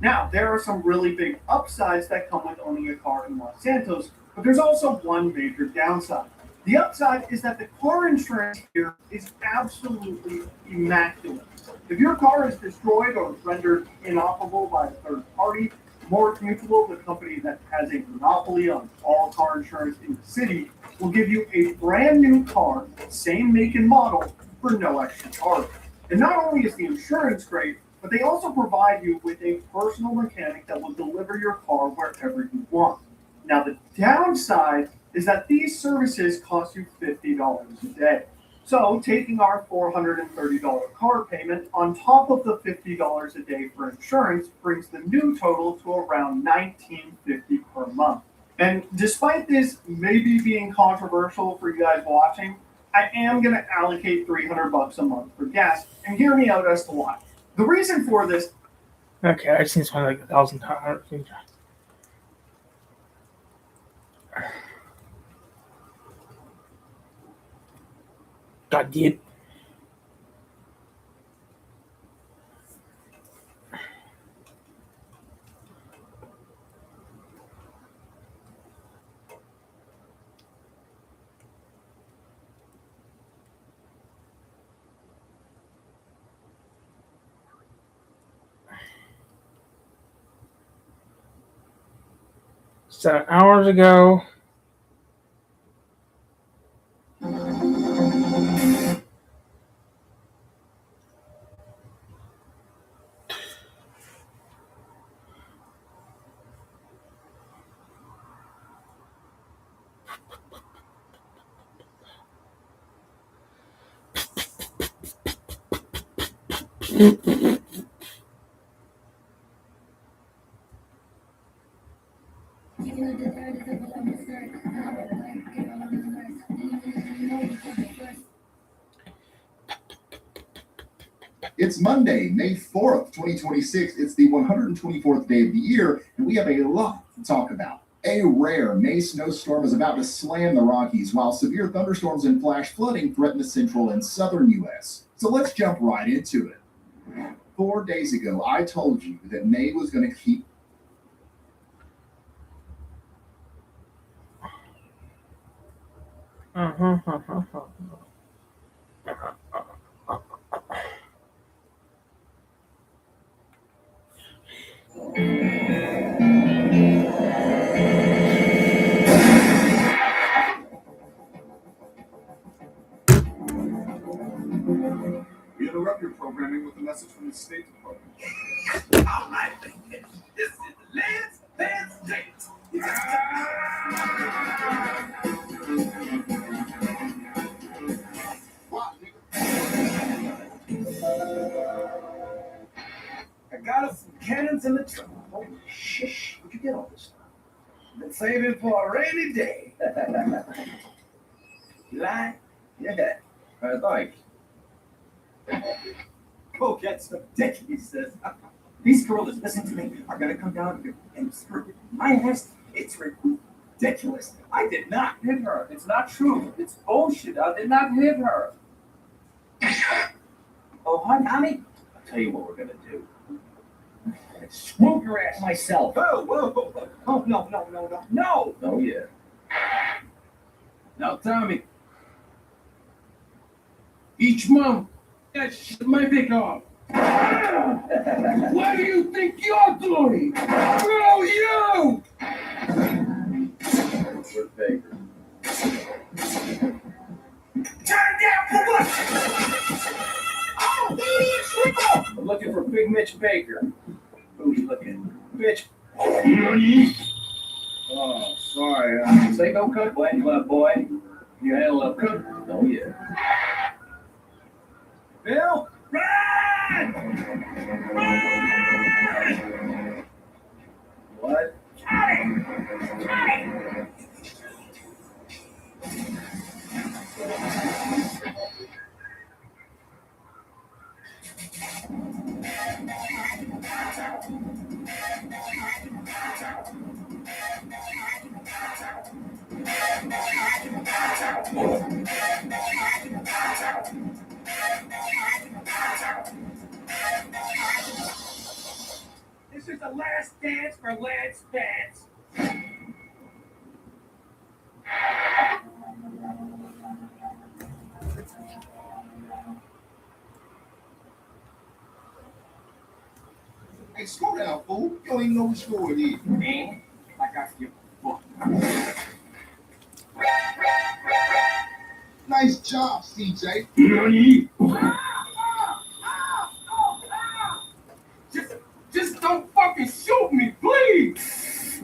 Now, there are some really big upsides that come with owning a car in Los Santos, but there's also one major downside. The upside is that the car insurance here is absolutely immaculate. If your car is destroyed or rendered inoperable by a third party, Morris Mutual, the company that has a monopoly on all car insurance in the city, will give you a brand new car, same make and model, for no extra charge. And not only is the insurance great, but they also provide you with a personal mechanic that will deliver your car wherever you want. Now, the downside is that these services cost you $50 a day. So, taking our $430 car payment on top of the $50 a day for insurance brings the new total to around $19.50 per month. And despite this maybe being controversial for you guys watching, I am going to allocate $300 a month for gas, and hear me out as to why. The reason for this. Okay, I've seen this one like 1,000 times. God did. So hours ago. It's Monday, May 4th, 2026. It's the 124th day of the year, and we have a lot to talk about. A rare May snowstorm is about to slam the Rockies, while severe thunderstorms and flash flooding threaten the central and southern U.S. So let's jump right into it. 4 days ago, I told you that May was going to keep We interrupt your programming with a message from the State Department. All right, this is Lance Van State. I got us some cannons in the trunk. Holy shish, where'd you get all this stuff? Been saving for a rainy day. You like? Yeah, I like. Go get some dick, he says. These girls, listen to me, are gonna come down here and screw my ass. It's ridiculous. I did not hit her. It's not true. It's bullshit. I did not hit her. Oh, honey, I'll tell you what we're gonna do. Swoop your ass myself. Whoa, whoa, whoa. Oh, no. Oh, yeah. Now, Tommy. Each month, I shut my dick off. What do you think you're doing? Screw you! Where's Baker? Turn down for what? Oh, idiot triple! I'm looking for Big Mitch Baker. Who's looking? Mitch. Oh, sorry. Say no cook, boy. You handle a cook? Oh, yeah. Bill, run! What? Johnny! This is the last dance for Lance Dance. Hey, slow down, fool. You don't even know which score it is. Man, like I give a fuck. Nice job, CJ. Just don't fucking shoot me, please.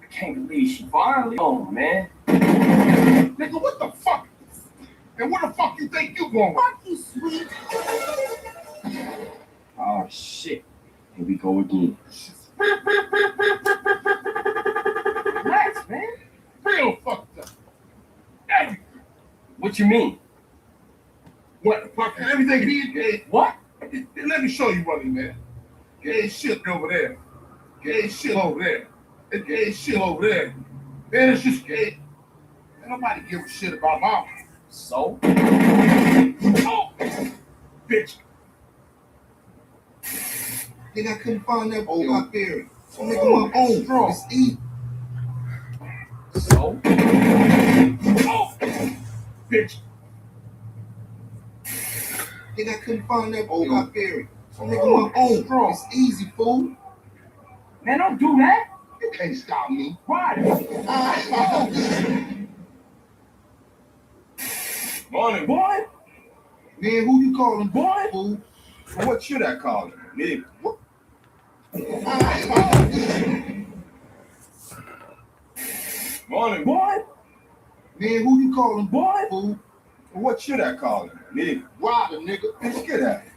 I can't believe she finally on, man. Nigga, what the fuck? And where the fuck you think you going? Fuck you, sweet. Oh shit. Here we go again. Relax, man. Real fucked up. Hey, what you mean? What the fuck? Everything he did. What? Let me show you what he man. Gay shit over there. Gay shit over there. It's gay shit over there. Man, it's just gay. Ain't nobody give a shit about my So? Oh, bitch. Think I couldn't find that old out there. So I'm making my own. Strong. It's easy. So? Oh, bitch. Think I couldn't find that old out there. So I'm making my own. Strong. It's easy, fool. Man, don't do that. You can't stop me. Why? Morning, Boy? man, who you calling Boy? fool? What should I call him? Nigga. What? Morning, boy? Man, who you calling Boy? fool? What should I call him? Nigga. Why the nigga? Let's get at it.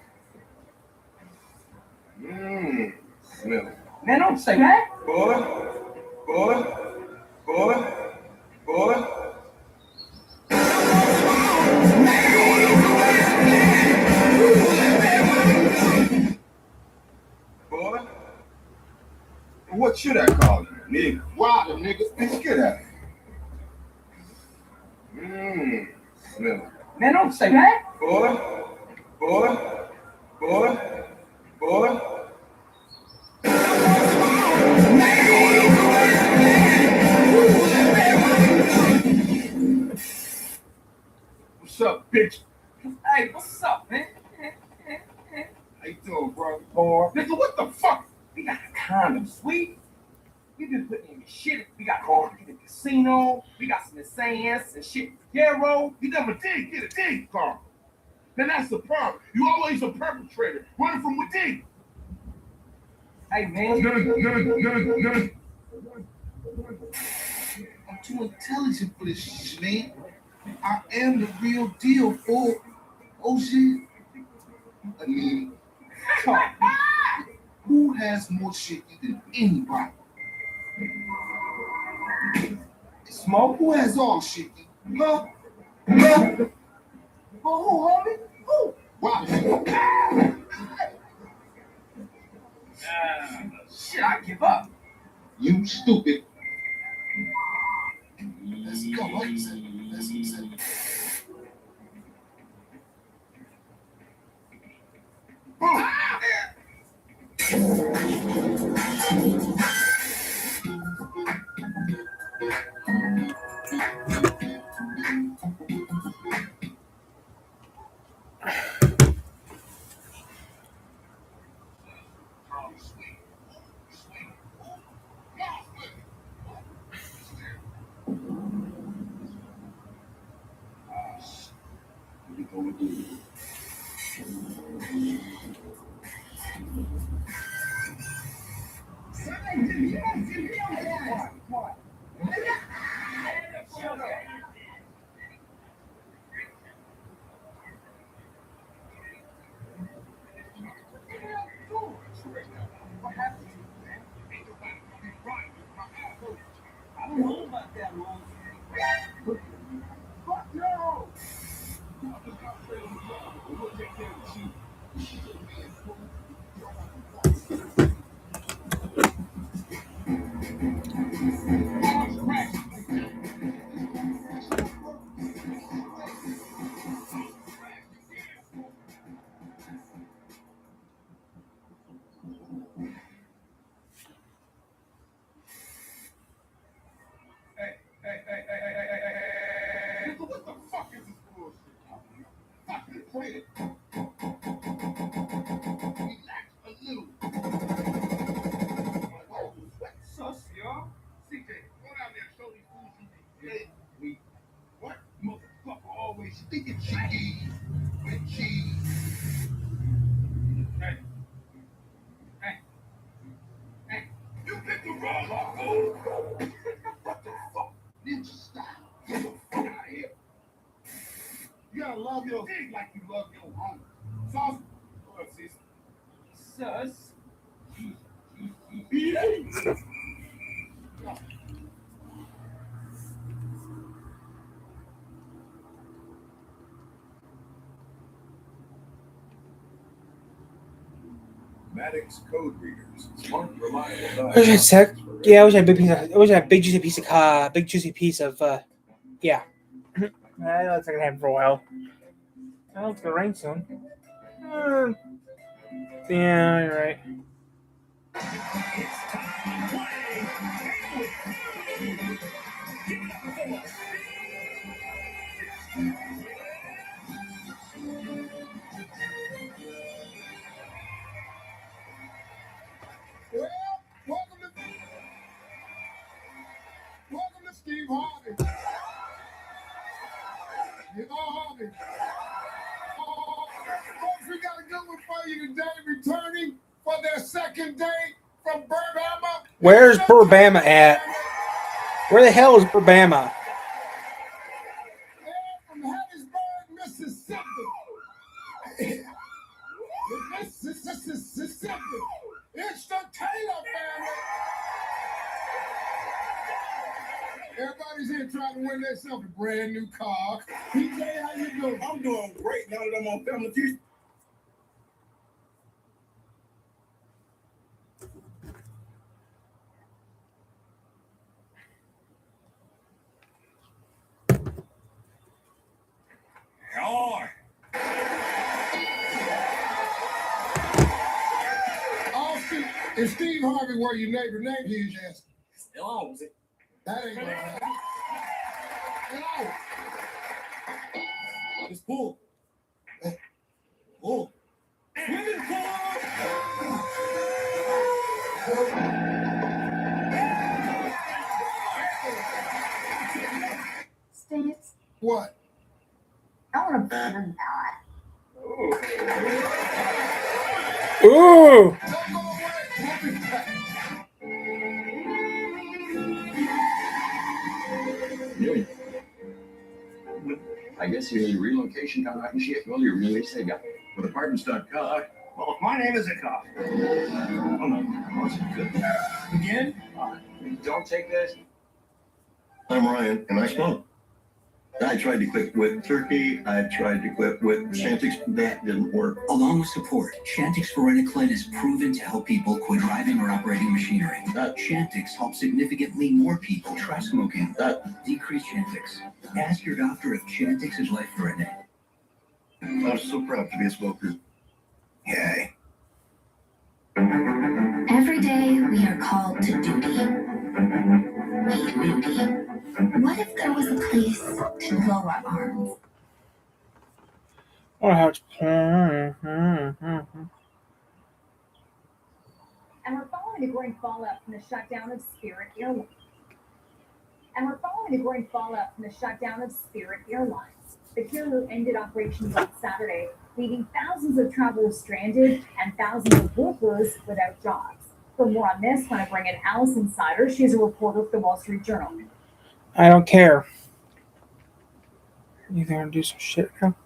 Smell it. Man, don't say that. Boy. Boy. What should I call him? Nigga. Why the nigga? Let's get at it. Smell it. Man, don't say that. Boy. What's up, bitch? Hey, what's up, man? How you doing, bro? Boy. Nigga, what the fuck? We got a condom, sweet. We been putting in the shit. We got cards in the casino. We got some insanes and shit. Yeah, bro. You never did get a dig, Carl. Then that's the problem. You always a perpetrator, running from within. Hey, man. None. I'm too intelligent for this shit, man. I am the real deal, fool. Oh shit. I mean, talk. Who has more shit than anybody? Smoke? Who has all shit? Huh? Who, homie? Who? Wow. Shit, I give up. You stupid. Let's go. Let's go. I don't know about that, man. Fuck no! What motherfucker always thinking cheeky with cheese? Hey. You picked the wrong logo. What the fuck? Ninja style. Get the fuck out of here. You gotta love your thing like you love your home. Sauce. What up, sis? Sus. Maddox code readers. Smart, reliable. I wish I had sec. Yeah, I wish I had a big piece. I wish I had a big juicy piece of. Yeah. I know it's not gonna happen for a while. I know it's gonna rain soon. Yeah, you're right. Well, welcome to Steve Harvey. You know Harvey. Folks, we got a good one for you today, returning for their second day from Burbama. Where's Burbama at? Where the hell is Burbama? From Hattiesburg, Mississippi. Mississippi. It's the Taylor family. Everybody's here trying to win themselves a brand new car. PJ, how you doing? I'm doing great now that I'm on Family Feud. Austin, is Steve Harvey where your neighbor named his ass? Still on, was it? That ain't right. Hello. It's pull. Pull. Women Steve, What? I want a better God. Ooh! Don't go away. We'll be back. Really? I guess you need relocation contract and shit. Well, you're really say guy. With apartments.com. Well, if my name is a cop. Oh no, what's it good? Again? Don't take this. I'm Ryan, and I smoke. I tried to quit with turkey. I tried to quit with Chantix. That didn't work. Along with support, Chantix Varenicline is proven to help people quit driving or operating machinery. Chantix helps significantly more people try smoking. Decrease Chantix. Ask your doctor if Chantix is life-threatening. I'm so proud to be a smoker. Yay. Every day we are called to duty. Wait, Moody. What if there was a place to blow our arms? Or how it's. And we're following the growing fallout from the shutdown of Spirit Airlines. The carrier ended operations on Saturday, leaving thousands of travelers stranded and thousands of workers without jobs. For more on this, when I bring in Allison Sider, she's a reporter for the Wall Street Journal. I don't care. You gonna do some shit now?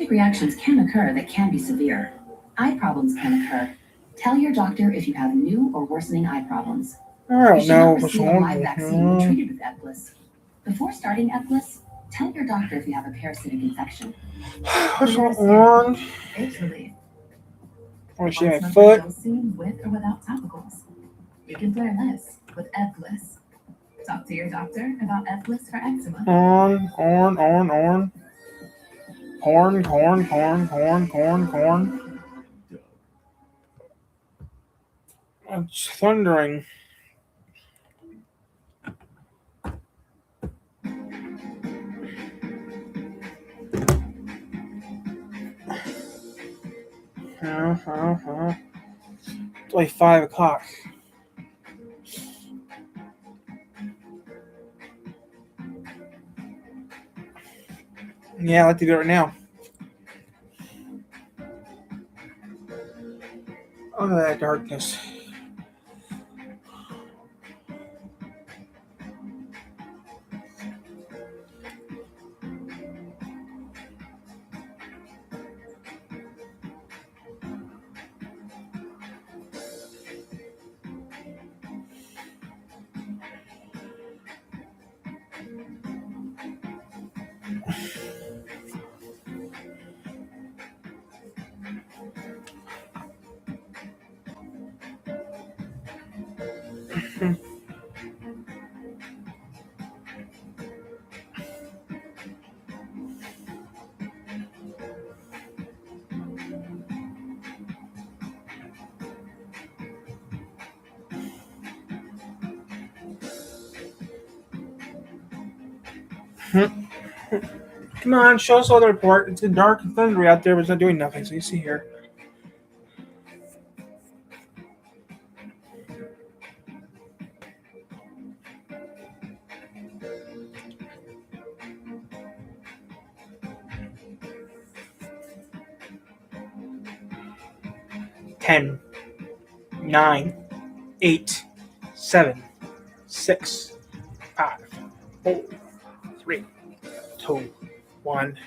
Reactions can occur that can be severe. Eye problems can occur. Tell your doctor if you have new or worsening eye problems. I don't You should know not what's receive a wrong live with vaccine when you. treated with Ebglyss. Before starting Ebglyss, tell your doctor if you have a parasitic infection. What's wrong? It's relief. Or she Want had some foot. dosing with or without topicals? You can clear this with Ebglyss. Talk to your doctor about Ebglyss for eczema. Corn. It's thundering. It's like 5 o'clock. Yeah, I like to do it right now. Look at that darkness. Come on, show us all the report. It's dark and thundery out there, but it's not doing nothing. So you see here. Ten, 9, 8, 7, 6, 5, 4, 3, 2, 1.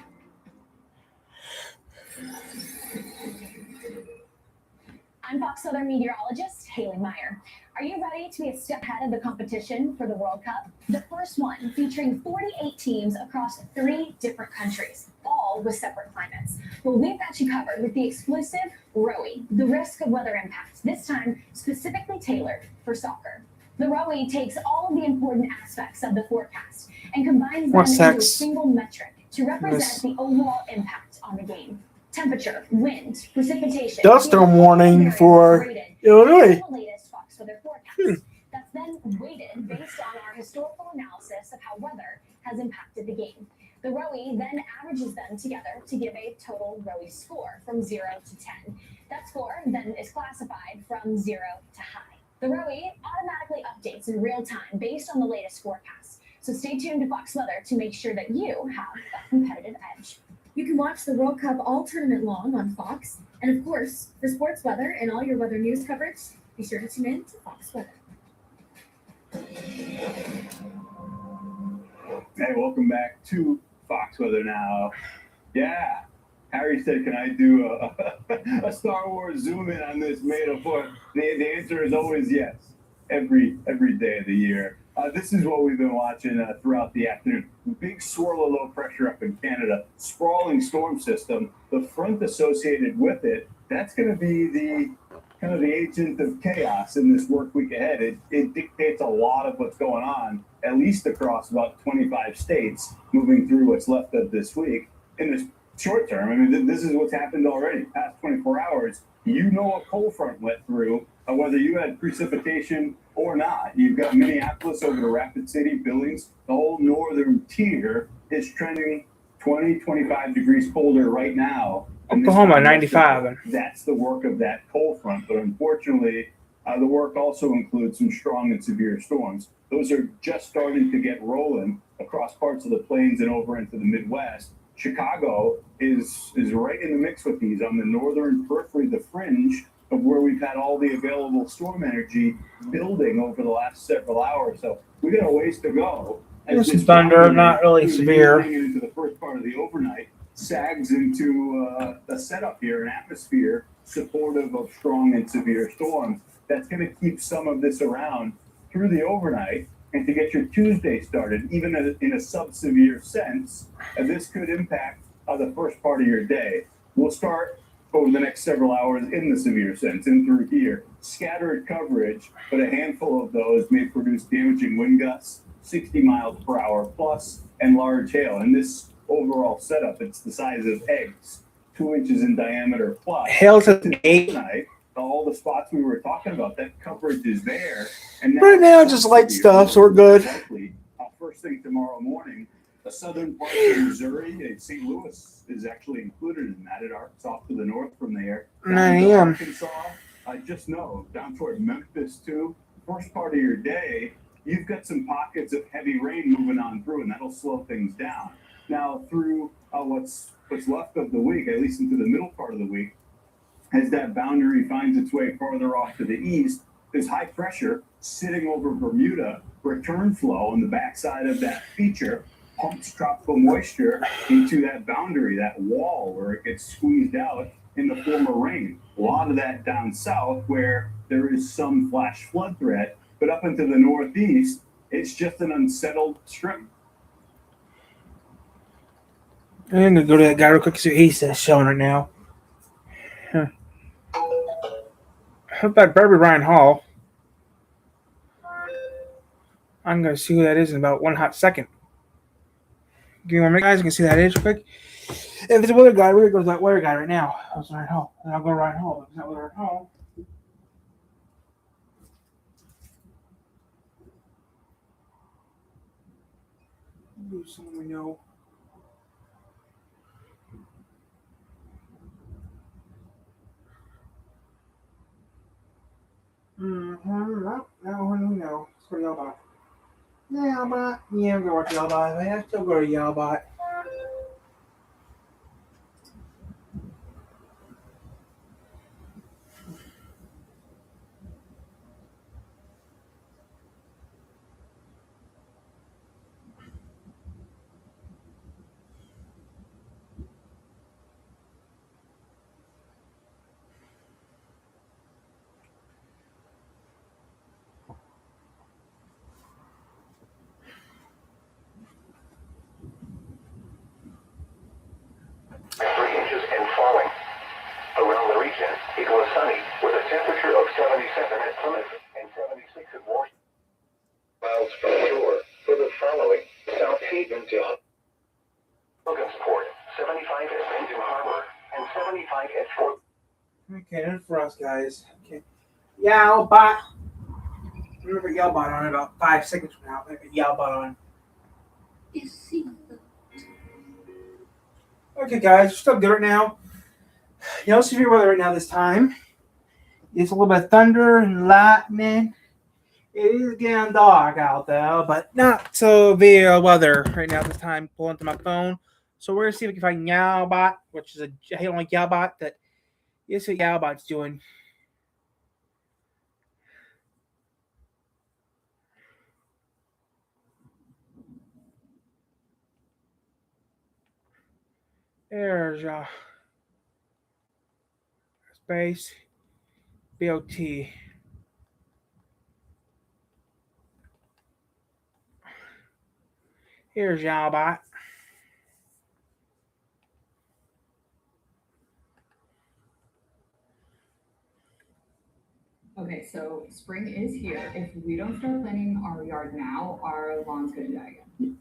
I'm Fox Weather meteorologist Haley Meyer. Are you ready to be a step ahead of the competition for the World Cup? The first one featuring 48 teams across 3 different countries, all with separate climates. Well, we've got you covered with the exclusive ROE, the risk of weather impact, this time specifically tailored for soccer. The ROE takes all of the important aspects of the forecast and combines them into a single metric to represent the overall impact on the game. Temperature, wind, precipitation. Dust storm warning for Illinois. The latest Fox Weather forecast. That's then weighted based on our historical analysis of how weather has impacted the game. The ROE then averages them together to give a total ROE score from 0 to 10. That score then is classified from 0 to high. The ROE automatically updates in real time based on the latest forecast. So stay tuned to Fox Weather to make sure that you have a competitive edge. You can watch the World Cup all tournament long on Fox. And of course, for sports weather and all your weather news coverage, be sure to tune in to Fox Weather. Hey, welcome back to Fox Weather now. Yeah, Harry said, can I do a Star Wars zoom in on this made-up point? The answer is always yes, every day of the year. This is what we've been watching throughout the afternoon. Big swirl of low pressure up in Canada, sprawling storm system. The front associated with it, that's going to be the kind of the agent of chaos in this work week ahead. It dictates a lot of what's going on, at least across about 25 states, moving through what's left of this week. In the short term, I mean, this is what's happened already. Past 24 hours, you know a cold front went through, whether you had precipitation or not. You've got Minneapolis over to Rapid City, Billings. The whole northern tier is trending 20, 25 degrees colder right now. Oklahoma, 95. That's the work of that cold front. But unfortunately, the work also includes some strong and severe storms. Those are just starting to get rolling across parts of the plains and over into the Midwest. Chicago is right in the mix with these on the northern periphery, the fringe of where we've had all the available storm energy building over the last several hours. So we got a ways to go. There's some thunder, not really severe. Into the first part of the overnight, sags into a setup here, an atmosphere supportive of strong and severe storms. That's going to keep some of this around through the overnight. And to get your Tuesday started, even in a sub-severe sense, this could impact the first part of your day. We'll start over the next several hours in the severe sense, and through here. Scattered coverage, but a handful of those may produce damaging wind gusts, 60 miles per hour plus, and large hail. In this overall setup, it's the size of eggs, 2 inches in diameter plus. Hail's at 8. Tonight, all the spots we were talking about, that coverage is there. And Right now, just light stuff, so we're good. Likely, first thing tomorrow morning, The southern part of Missouri, St. Louis is actually included in that. It arcs off to the north from there. 9 Down to a.m. Arkansas, I just know, down toward Memphis too. First part of your day, you've got some pockets of heavy rain moving on through, and that'll slow things down. Now, through what's left of the week, at least into the middle part of the week, as that boundary finds its way farther off to the east, there's high pressure sitting over Bermuda. Return flow on the backside of that feature pumps tropical moisture into that boundary, that wall where it gets squeezed out in the form of rain. A lot of that down south where there is some flash flood threat, but up into the northeast, it's just an unsettled strip. I'm gonna go to that guy real quick, see what he's showing right now. How about Barbie Ryan Hall? I'm gonna see who that is in about one hot second. Give me 1 minute, guys. You can see who that is real quick. If it's a weather guy, we're gonna go to that weather guy right now. That's Ryan Hall. And I'll go to Ryan Hall. If it's not Ryan Hall. Ooh, someone we know. No, no. Let's go to Yellbot. Yellbot. Yeah, I'm gonna watch Yellbot. I still go to Yellbot. And falling. Around the region, it was sunny with a temperature of 77 at Plymouth and 76 at Washington. Miles from shore for the following: South Haven to Logansport, 75 at Benton Harbor, and 75 at Fort. Okay, that's for us, guys. Okay. Yellbot. Remember Yellbot on in about 5 seconds from now. Maybe Yellbot on. Okay, guys, we're still good right now. Y'all severe weather right now this time. It's a little bit of thunder and lightning. It is getting dark out there, but not severe weather right now this time. Pulling to my phone. So we're going to see if we can find Yellbot, which is a hate like Yellbot that is what Yellbot's doing. There's space BOT. Here's Yellbot. Okay, so spring is here. If we don't start planting our yard now, our lawn's gonna die again.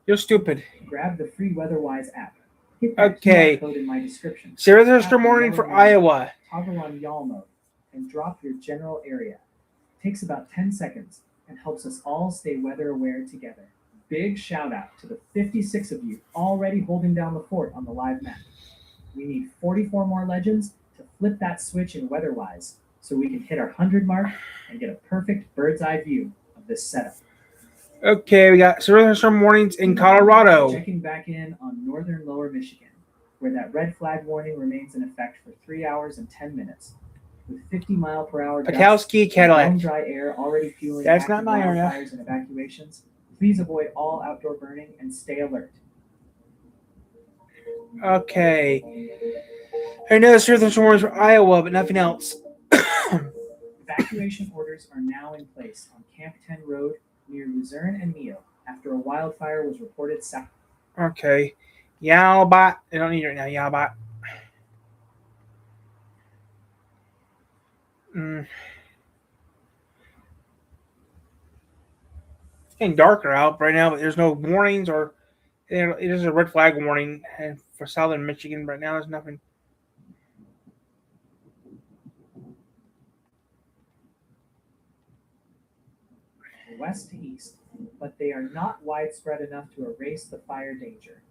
You're stupid. Grab the free WeatherWise app. Hit that QR code in my description. Sarah Thurston morning for Iowa. Toggle on y'all mode and drop your general area. Takes about 10 seconds and helps us all stay weather aware together. Big shout out to the 56 of you already holding down the fort on the live map. We need 44 more legends to flip that switch in WeatherWise so we can hit our 100 mark and get a perfect bird's eye view of this setup. Okay, we got Thurston mornings in Colorado. Checking back in on northern lower Michigan, where that red flag warning remains in effect for 3 hours and 10 minutes. With 50-mile-per-hour Patowski, Cadillac. dry air already fueling That's active not my area. wildfires and evacuations, please avoid all outdoor burning and stay alert. Okay. I know Thurston mornings for Iowa, but nothing else. Evacuation orders are now in place on Camp 10 Road near Luzerne and Mio after a wildfire was reported south. Okay. Yellbot. I don't need it right now, Yellbot. It's getting darker out right now, but there's no warnings or it is a red flag warning and for southern Michigan right now. There's nothing. west to east, but they are not widespread enough to erase the fire danger.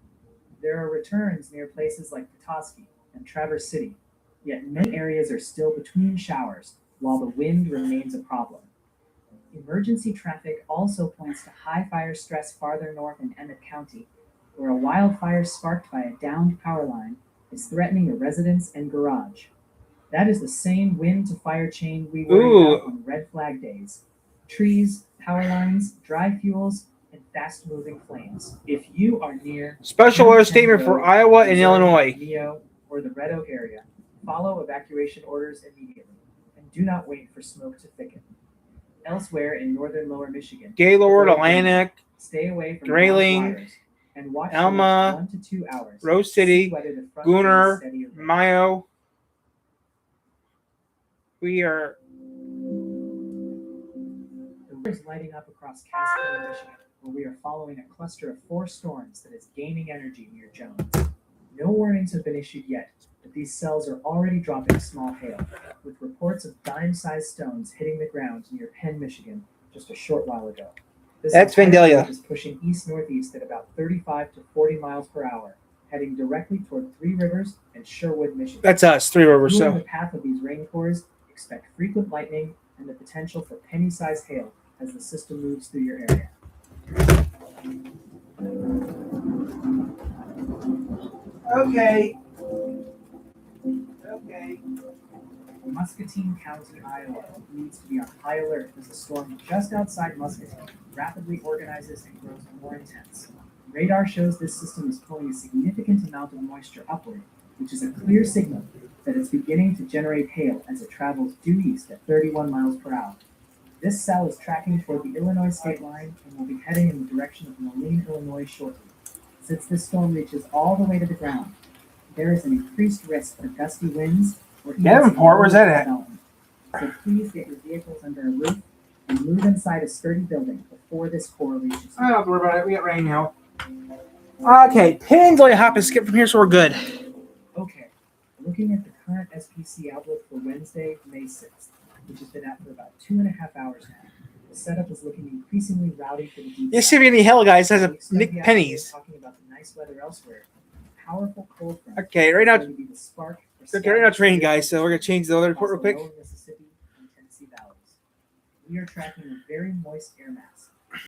There are returns near places like Petoskey and Traverse City, yet many areas are still between showers, while the wind remains a problem. Emergency traffic also points to high fire stress farther north in Emmett County, where a wildfire sparked by a downed power line is threatening a residence and garage. That is the same wind to fire chain we worry about on red flag days. Trees, power lines, dry fuels, and fast-moving flames. If you are near Special alert statement for Iowa and Illinois. Neo, or the Red Oak area, follow evacuation orders immediately, and do not wait for smoke to thicken. Elsewhere in northern Lower Michigan, Gaylord, Atlantic, stay away from Grayling, wires and watch Alma, 1 to 2 hours. Rose City, Whether the front Gunner, is steady or not. Mayo. We are The wind is lighting up across Casper, Michigan, where we are following a cluster of 4 storms that is gaining energy near Jones. No warnings have been issued yet, but these cells are already dropping small hail, with reports of dime-sized stones hitting the ground near Penn, Michigan, just a short while ago. This That's entire Vandalia. group is pushing east-northeast at about 35 to 40 miles per hour, heading directly toward Three Rivers and Sherwood, Michigan. That's us, Three Rivers. Moving So the path of these rain cores, expect frequent lightning and the potential for penny-sized hail as the system moves through your area. okay. Muscatine County, Iowa needs to be on high alert as a storm just outside Muscatine rapidly organizes and grows more intense. Radar shows this system is pulling a significant amount of moisture upward, which is a clear signal that it's beginning to generate hail as it travels due east at 31 miles per hour. This cell is tracking toward the Illinois state line and will be heading in the direction of Moline, Illinois shortly. Since this storm reaches all the way to the ground, there is an increased risk for gusty winds or even Davenport, where's that at? development. So please get your vehicles under a roof and move inside a sturdy building before this core reaches. I don't have to worry about it. We got rain now. Okay, pins. Let me hop and skip from here so we're good. Okay, looking at the current SPC outlook for Wednesday, May 6th, which has been out for about 2.5 hours now. The setup is looking increasingly rowdy for the deep You see any hell, guys? Has a Nick Pennies. Pennies. Talking about the nice weather elsewhere. Powerful cold front. Okay, right now. is going to be the spark for Okay, right now it's raining, scattered guys. So we're gonna change the weather report real across the quick. lower Mississippi and Tennessee valleys. We are tracking a very moist air mass